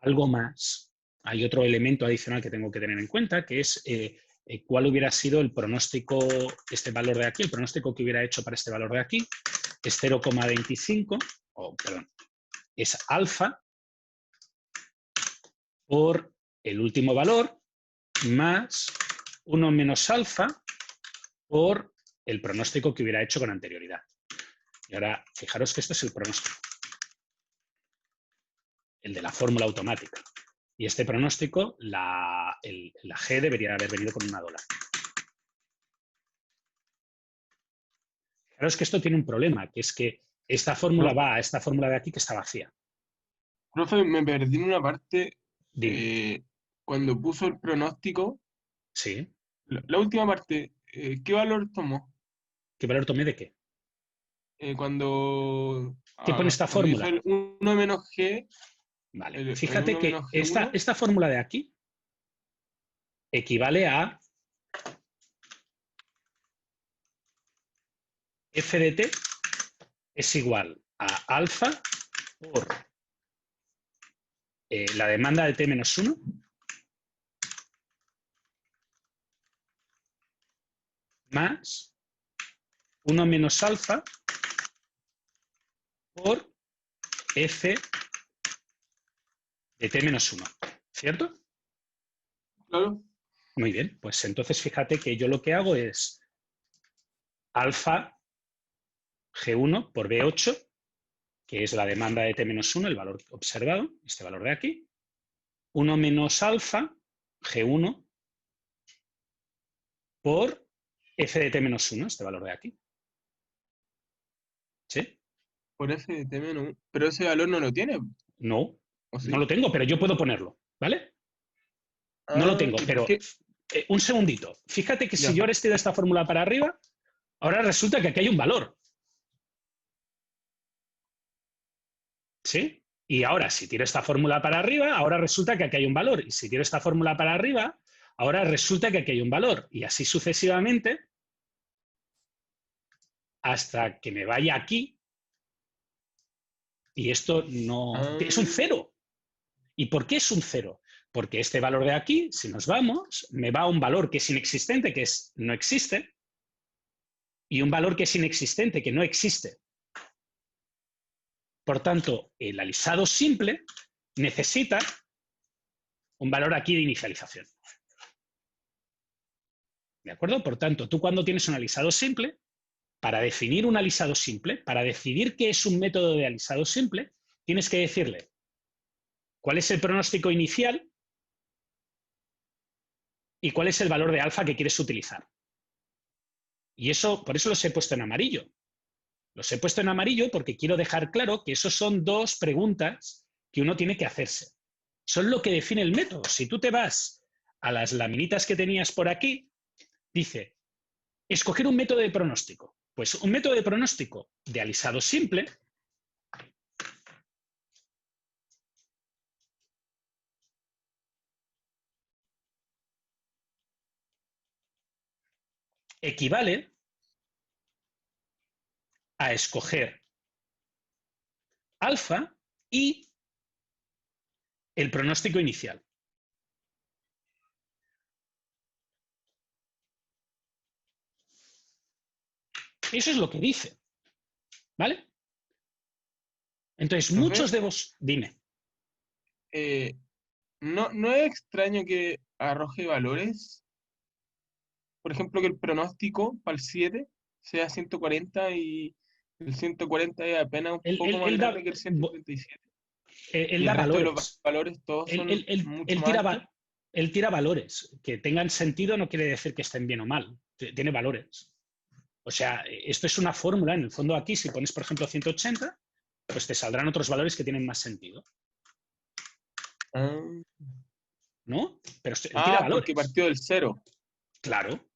S1: algo más. Hay otro elemento adicional que tengo que tener en cuenta, que es cuál hubiera sido el pronóstico, este valor de aquí, el pronóstico que hubiera hecho para este valor de aquí, es 0,25, es alfa por el último valor más 1 menos alfa por el pronóstico que hubiera hecho con anterioridad. Y ahora, fijaros que esto es el pronóstico, el de la fórmula automática. Y este pronóstico, la G debería haber venido con $1. Fijaros que esto tiene un problema, que es que esta fórmula va a esta fórmula de aquí que está vacía.
S6: Profe, me perdí en una parte.
S1: Dime.
S6: Cuando puso el pronóstico.
S1: Sí.
S6: La última parte, ¿qué valor tomó?
S1: ¿Qué valor tomé de qué?
S6: Cuando...
S1: ¿Qué pone esta fórmula?
S6: Hizo el 1 menos G.
S1: Vale, fíjate que esta fórmula de aquí equivale a f de t es igual a alfa por la demanda de t menos 1 más 1 menos alfa por f de t menos 1, ¿cierto?
S6: Claro.
S1: Muy bien, pues entonces fíjate que yo lo que hago es alfa G1 por B8, que es la demanda de t menos 1, el valor observado, este valor de aquí, 1 menos alfa G1 por f de t menos 1, este valor de aquí. ¿Sí?
S6: Por f de t menos 1. Pero ese valor no lo tiene.
S1: No,
S6: ¿O sí?
S1: no lo tengo, pero yo puedo ponerlo, ¿vale? No lo tengo,
S6: ¿y por
S1: pero
S6: qué?
S1: un segundito. Fíjate que
S6: Ya.
S1: si yo ahora estoy de esta fórmula para arriba, ahora resulta que aquí hay un valor. ¿Sí? Y ahora, si tiro esta fórmula para arriba, ahora resulta que aquí hay un valor. Y si tiro esta fórmula para arriba, ahora resulta que aquí hay un valor. Y así sucesivamente, hasta que me vaya aquí. Y esto no... Es un cero. ¿Y por qué es un cero? Porque este valor de aquí, si nos vamos, me va a un valor que es inexistente, que es no existe, y un valor que es inexistente, que no existe. Por tanto, el alisado simple necesita un valor aquí de inicialización. ¿De acuerdo? Por tanto, tú cuando tienes un alisado simple, para definir un alisado simple, para decidir qué es un método de alisado simple, tienes que decirle cuál es el pronóstico inicial y cuál es el valor de alfa que quieres utilizar. Y eso, por eso los he puesto en amarillo. Los he puesto en amarillo porque quiero dejar claro que esos son dos preguntas que uno tiene que hacerse. Son lo que define el método. Si tú te vas a las laminitas que tenías por aquí, dice, escoger un método de pronóstico. Pues un método de pronóstico de alisado simple equivale a escoger alfa y el pronóstico inicial. Eso es lo que dice. ¿Vale? Entonces, muchos de vos... Dime.
S6: ¿No es extraño que arroje valores? Por ejemplo, que el pronóstico para el 7 sea 140 y el 140 es apenas un poco más
S1: Él da,
S6: grande que el 137.
S1: él
S6: Y
S1: da
S6: el resto de
S1: valores.
S6: los valores todos son mucho
S1: Él
S6: más altos.
S1: tira valores. Que tengan sentido no quiere decir que estén bien o mal. Tiene valores. O sea, esto es una fórmula. En el fondo aquí, si pones, por ejemplo, 180, pues te saldrán otros valores que tienen más sentido.
S6: Ah,
S1: ¿No? Pero él tira valores.
S6: porque partió del 0.
S1: Claro.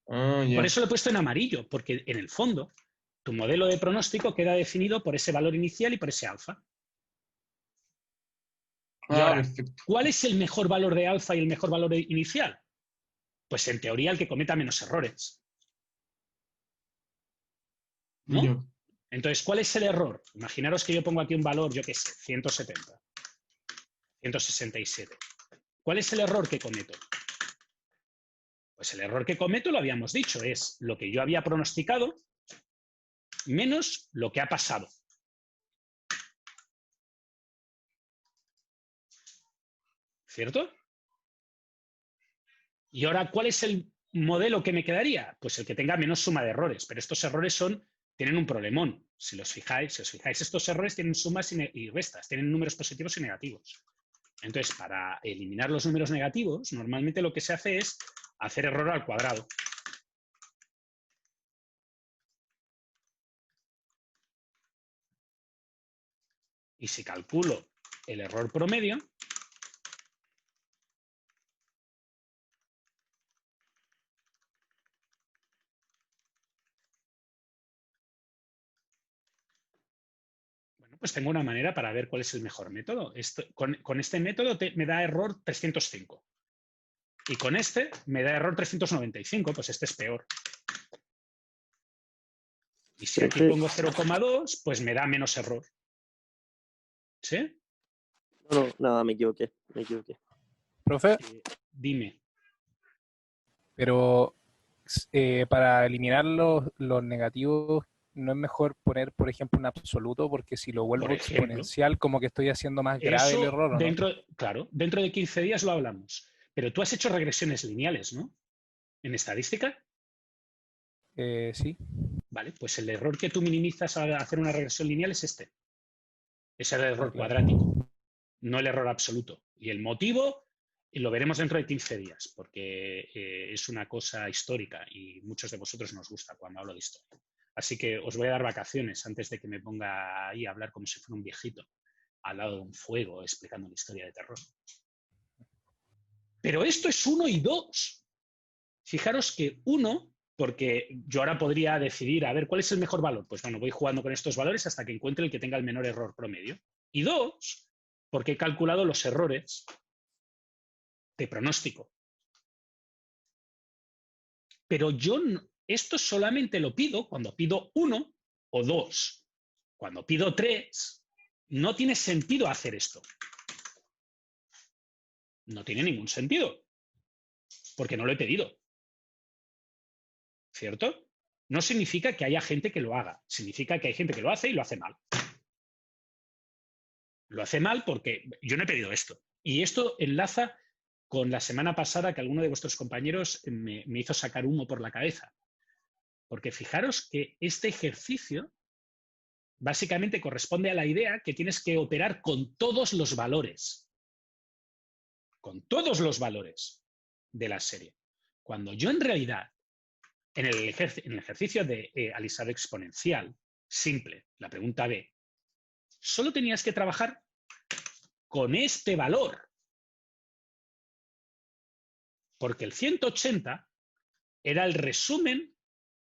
S6: Ya.
S1: Por eso lo he puesto en amarillo, porque en el fondo tu modelo de pronóstico queda definido por ese valor inicial y por ese alfa. Y ahora,
S6: Perfecto.
S1: ¿cuál es el mejor valor de alfa y el mejor valor inicial? Pues en teoría el que cometa menos errores. ¿No?
S6: Ya.
S1: Entonces, ¿cuál es el error? Imaginaros que yo pongo aquí un valor, yo qué sé, 170, 167. ¿Cuál es el error que cometo? Pues el error que cometo, lo habíamos dicho, es lo que yo había pronosticado menos lo que ha pasado. ¿Cierto? Y ahora, ¿cuál es el modelo que me quedaría? Pues el que tenga menos suma de errores, pero estos errores tienen un problemón. Si os fijáis, estos errores tienen sumas y restas, tienen números positivos y negativos. Entonces, para eliminar los números negativos, normalmente lo que se hace es hacer error al cuadrado. Y si calculo el error promedio, bueno, pues tengo una manera para ver cuál es el mejor método. Con este método me da error 305. Y con este me da error 395, pues este es peor. Y si aquí pongo 0,2, pues me da menos error. ¿Sí?
S7: No, nada, me equivoqué.
S8: Profe,
S1: Dime.
S8: pero para eliminar los negativos, ¿no es mejor poner, por ejemplo, un absoluto? Porque si lo vuelvo
S1: Por ejemplo.
S8: exponencial, como que estoy haciendo más grave el error, ¿o no?
S1: Claro, dentro de 15 días lo hablamos. Pero tú has hecho regresiones lineales, ¿no? En estadística.
S8: Sí.
S1: Vale, pues el error que tú minimizas al hacer una regresión lineal es este. Es el error
S8: Claro.
S1: cuadrático, no el error absoluto. Y el motivo lo veremos dentro de 15 días, porque es una cosa histórica y muchos de vosotros nos gusta cuando hablo de historia. Así que os voy a dar vacaciones antes de que me ponga ahí a hablar como si fuera un viejito al lado de un fuego explicando una historia de terror. Pero esto es 1 y 2. Fijaros que 1, porque yo ahora podría decidir, a ver, ¿cuál es el mejor valor? Pues bueno, voy jugando con estos valores hasta que encuentre el que tenga el menor error promedio. Y 2, porque he calculado los errores de pronóstico. Pero yo esto solamente lo pido cuando pido 1 o 2. Cuando pido 3, no tiene sentido hacer esto. No tiene ningún sentido, porque no lo he pedido. ¿Cierto? No significa que haya gente que lo haga, significa que hay gente que lo hace y lo hace mal. Lo hace mal porque yo no he pedido esto. Y esto enlaza con la semana pasada que alguno de vuestros compañeros me hizo sacar humo por la cabeza. Porque fijaros que este ejercicio básicamente corresponde a la idea que tienes que operar con todos los valores. Con todos los valores de la serie. Cuando yo en realidad, en el ejercicio de alisado exponencial, simple, la pregunta B, solo tenías que trabajar con este valor. Porque el 180 era el resumen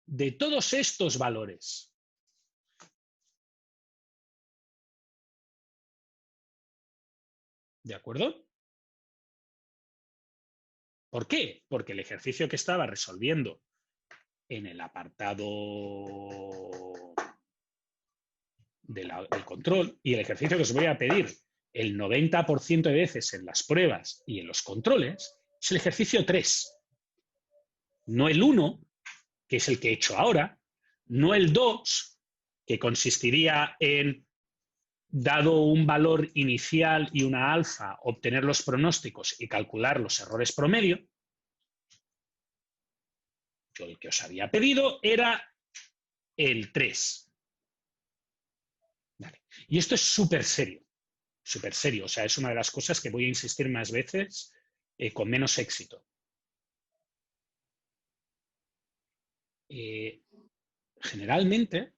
S1: de todos estos valores. ¿De acuerdo? ¿Por qué? Porque el ejercicio que estaba resolviendo en el apartado del control y el ejercicio que os voy a pedir el 90% de veces en las pruebas y en los controles es el ejercicio 3. No el 1, que es el que he hecho ahora, no el 2, que consistiría en, dado un valor inicial y una alfa, obtener los pronósticos y calcular los errores promedio. Yo el que os había pedido era el 3. Vale. Y esto es súper serio. Súper serio. O sea, es una de las cosas que voy a insistir más veces con menos éxito. Generalmente,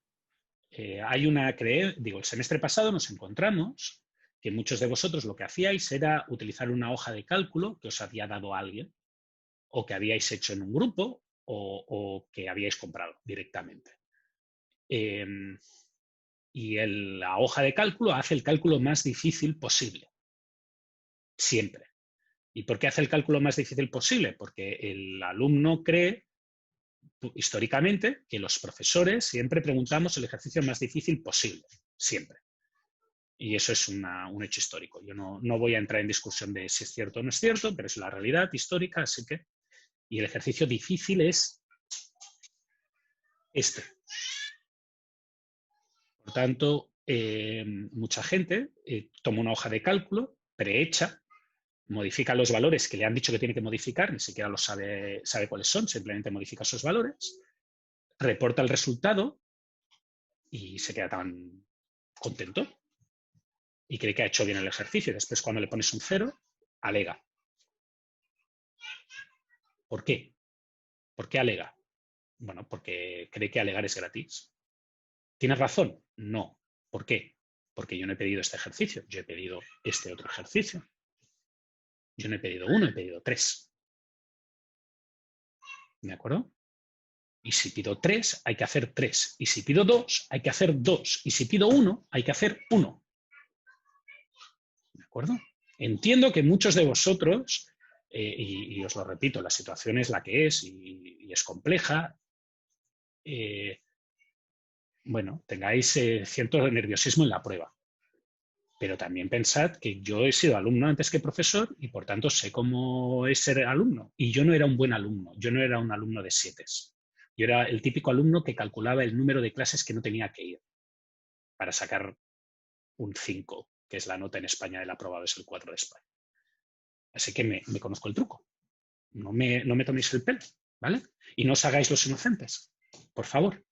S1: hay una el semestre pasado nos encontramos que muchos de vosotros lo que hacíais era utilizar una hoja de cálculo que os había dado alguien o que habíais hecho en un grupo o que habíais comprado directamente. Y la hoja de cálculo hace el cálculo más difícil posible. Siempre. ¿Y por qué hace el cálculo más difícil posible? Porque el alumno cree, históricamente, que los profesores siempre preguntamos el ejercicio más difícil posible. Siempre. Y eso es un hecho histórico. Yo no voy a entrar en discusión de si es cierto o no es cierto, pero es la realidad histórica, así que... Y el ejercicio difícil es este. Por tanto, mucha gente toma una hoja de cálculo prehecha, modifica los valores que le han dicho que tiene que modificar, ni siquiera sabe cuáles son, simplemente modifica esos valores, reporta el resultado y se queda tan contento y cree que ha hecho bien el ejercicio. Después, cuando le pones un 0, alega. ¿Por qué? ¿Por qué alega? Bueno, porque cree que alegar es gratis. ¿Tienes razón? No. ¿Por qué? Porque yo no he pedido este ejercicio, yo he pedido este otro ejercicio. Yo no he pedido 1, he pedido 3. ¿De acuerdo? Y si pido 3, hay que hacer 3. Y si pido 2, hay que hacer 2. Y si pido 1, hay que hacer 1. ¿De acuerdo? Entiendo que muchos de vosotros, y os lo repito, la situación es la que es y es compleja, bueno, tengáis cierto nerviosismo en la prueba. Pero también pensad que yo he sido alumno antes que profesor y por tanto sé cómo es ser alumno. Y yo no era un buen alumno, yo no era un alumno de 7. Yo era el típico alumno que calculaba el número de clases que no tenía que ir para sacar un 5, que es la nota en España del aprobado, es el 4 de España. Así que me conozco el truco. No me toméis el pelo, ¿vale? Y no os hagáis los inocentes, por favor.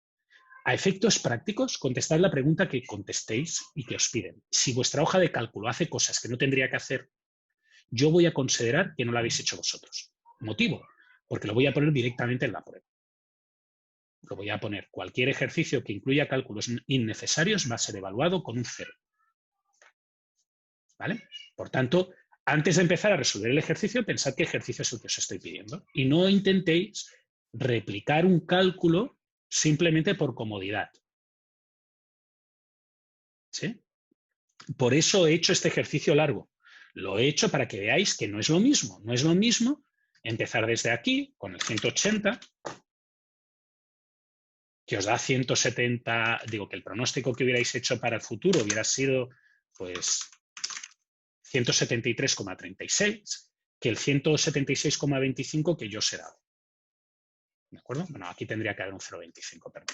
S1: A efectos prácticos, contestad la pregunta que contestéis y que os piden. Si vuestra hoja de cálculo hace cosas que no tendría que hacer, yo voy a considerar que no la habéis hecho vosotros. Motivo, porque lo voy a poner directamente en la prueba. Lo voy a poner. Cualquier ejercicio que incluya cálculos innecesarios va a ser evaluado con un 0. ¿Vale? Por tanto, antes de empezar a resolver el ejercicio, pensad qué ejercicio es el que os estoy pidiendo. Y no intentéis replicar un cálculo simplemente por comodidad. ¿Sí? Por eso he hecho este ejercicio largo. Lo he hecho para que veáis que no es lo mismo. No es lo mismo empezar desde aquí, con el 180, que os da 170, digo que el pronóstico que hubierais hecho para el futuro hubiera sido, pues, 173,36, que el 176,25 que yo os he dado. ¿De acuerdo? Bueno, aquí tendría que haber un 0,25, perdón.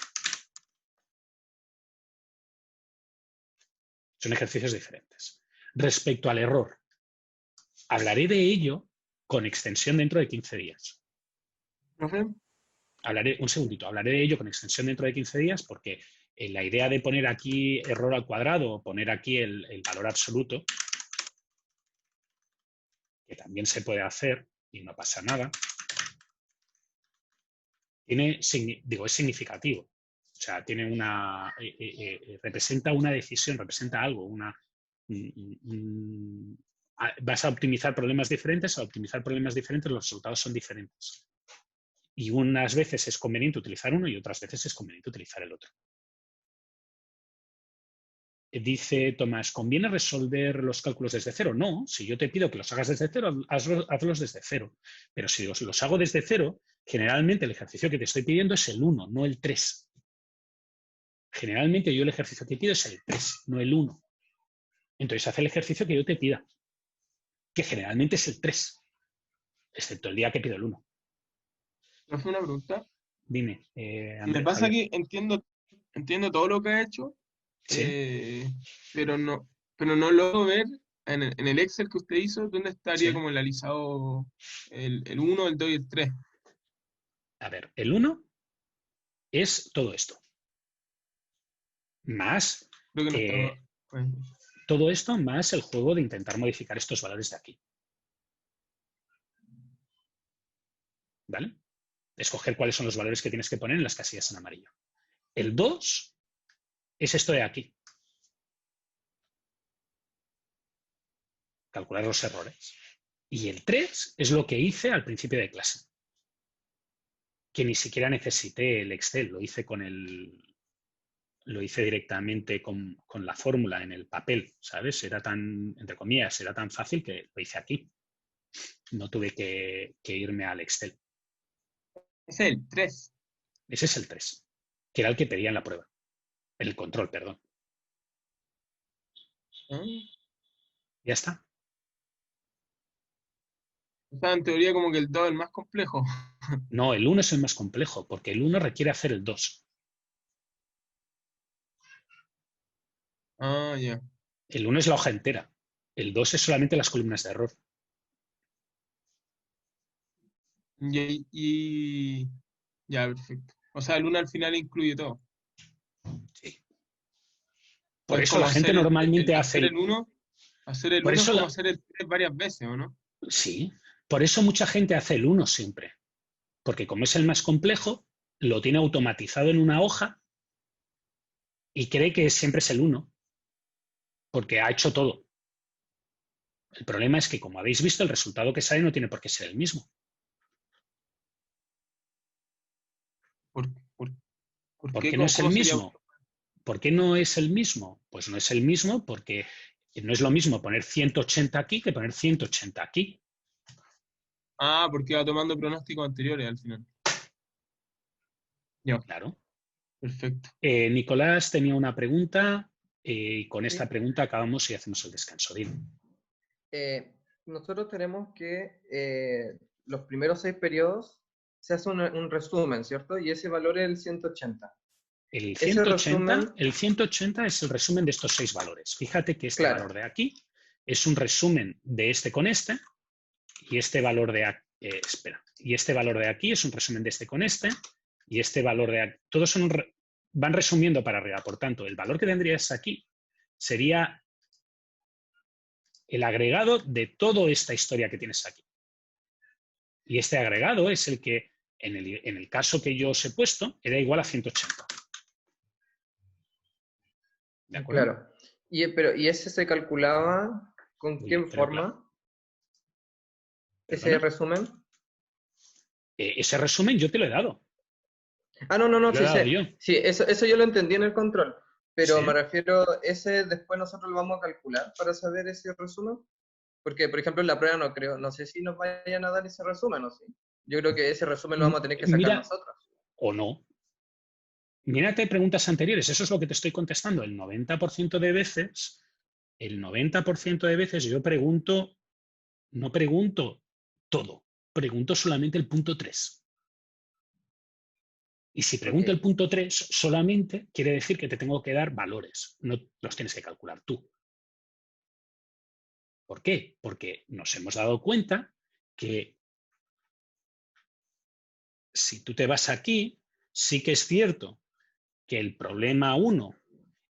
S1: Son ejercicios diferentes. Respecto al error, hablaré de ello con extensión dentro de 15 días. Hablaré de ello con extensión dentro de 15 días porque la idea de poner aquí error al cuadrado o poner aquí el valor absoluto, que también se puede hacer y no pasa nada, es significativo. O sea, tiene representa una decisión, representa algo, vas a optimizar problemas diferentes, al optimizar problemas diferentes los resultados son diferentes. Y unas veces es conveniente utilizar uno y otras veces es conveniente utilizar el otro. Dice Tomás, ¿conviene resolver los cálculos desde cero? No, si yo te pido que los hagas desde cero, hazlos desde cero. Pero si los hago desde cero, generalmente el ejercicio que te estoy pidiendo es el 1, no el 3. Generalmente yo el ejercicio que pido es el 3, no el 1. Entonces haz el ejercicio que yo te pida, que generalmente es el 3, excepto el día que pido el 1.
S6: ¿No fue una pregunta?
S1: Dime.
S6: Me pasa que entiendo todo lo que ha hecho,
S1: ¿sí?
S6: pero no logro ver en el Excel que usted hizo dónde estaría
S1: Sí.
S6: como el alisado el 1, el 2 y el 3.
S1: A ver, el 1 es todo esto. Más
S6: Creo que no estaba.
S1: todo esto más el juego de intentar modificar estos valores de aquí. ¿Vale? Escoger cuáles son los valores que tienes que poner en las casillas en amarillo. El 2 es esto de aquí. Calcular los errores. Y el 3 es lo que hice al principio de clase. Que ni siquiera necesité el Excel, lo hice directamente con la fórmula en el papel, ¿sabes? Era tan, entre comillas, era tan fácil que lo hice aquí. No tuve que irme al Excel.
S6: Ese es el 3.
S1: Ese es el 3, que era el que pedía en la prueba. El control, perdón. Ya está.
S6: O sea, en teoría como que el 2 es el más complejo.
S1: No, el 1 es el más complejo, porque el 1 requiere hacer el 2.
S6: Ah, ya.
S1: El 1 es la hoja entera. El 2 es solamente las columnas de error.
S6: Ya, perfecto. O sea, el 1 al final incluye todo.
S1: Sí. Por
S6: Es
S1: eso
S6: como
S1: la gente
S6: hacer
S1: normalmente hace
S6: hacer el 1. Hacer el 1 es como hacer el 3 varias veces, ¿o no?
S1: Sí. Por eso mucha gente hace el 1 siempre. Porque como es el más complejo, lo tiene automatizado en una hoja y cree que siempre es el 1. Porque ha hecho todo. El problema es que, como habéis visto, el resultado que sale no tiene por qué ser el mismo.
S6: ¿Por
S1: qué no es el mismo? ¿Por qué no es el mismo? Pues no es el mismo porque no es lo mismo poner 180 aquí que poner 180 aquí.
S6: Ah, porque va tomando pronósticos anteriores al final.
S1: Claro.
S6: Perfecto.
S1: Nicolás tenía una pregunta y con esta
S9: Sí.
S1: pregunta acabamos y hacemos el descanso. Dime.
S9: Nosotros tenemos que los primeros 6 periodos se hace un resumen, ¿cierto? Y ese valor es el 180.
S1: El
S9: Ese
S1: 180,
S9: resumen-
S1: el 180 es el resumen de estos 6 valores. Fíjate que este
S9: Claro.
S1: valor de aquí es un resumen de este con este y este valor de aquí, y este valor de aquí es un resumen de este con este y este valor de aquí. Todos son van resumiendo para arriba. Por tanto, el valor que tendrías aquí sería el agregado de toda esta historia que tienes aquí. Y este agregado es el que, en el caso que yo os he puesto, era igual a 180. ¿De acuerdo?
S9: Claro. ¿Y ese se calculaba con
S1: Uy,
S9: qué
S1: pero
S9: forma? Ese
S1: ¿Perdona?
S9: resumen.
S1: Ese resumen yo te lo he dado.
S9: Ah, no,
S1: Lo he
S9: sí
S1: dado
S9: sé.
S1: yo.
S9: Sí, eso yo lo entendí en el control. Pero
S1: Sí.
S9: me refiero, ese después nosotros lo vamos a calcular para saber ese resumen. Porque, por ejemplo, en la prueba no sé si nos vayan a dar ese resumen o sí. Yo creo que ese resumen lo vamos a tener que sacar
S1: Mira,
S9: nosotros.
S1: o no. Mírate preguntas anteriores, eso es lo que te estoy contestando. El 90% de veces yo pregunto, no pregunto todo, pregunto solamente el punto 3. Y si pregunto
S9: Ok.
S1: el punto 3 solamente, quiere decir que te tengo que dar valores, no los tienes que calcular tú. ¿Por qué? Porque nos hemos dado cuenta que si tú te vas aquí, sí que es cierto que el problema 1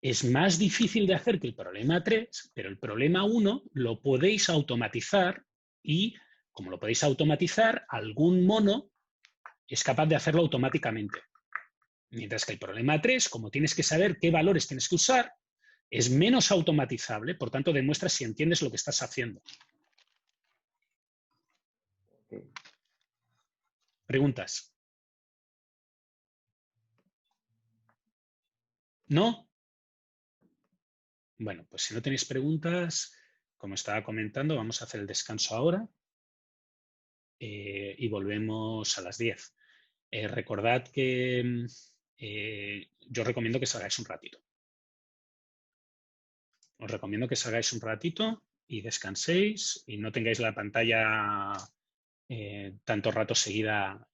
S1: es más difícil de hacer que el problema 3, pero el problema 1 lo podéis automatizar y, como lo podéis automatizar, algún mono es capaz de hacerlo automáticamente. Mientras que el problema 3, como tienes que saber qué valores tienes que usar, es menos automatizable, por tanto demuestra si entiendes lo que estás haciendo.
S9: Ok.
S1: ¿Preguntas? ¿No? Bueno, pues si no tenéis preguntas, como estaba comentando, vamos a hacer el descanso ahora y volvemos a las 10. Recordad que yo os recomiendo que salgáis un ratito. Os recomiendo que salgáis un ratito y descanséis y no tengáis la pantalla tanto rato seguida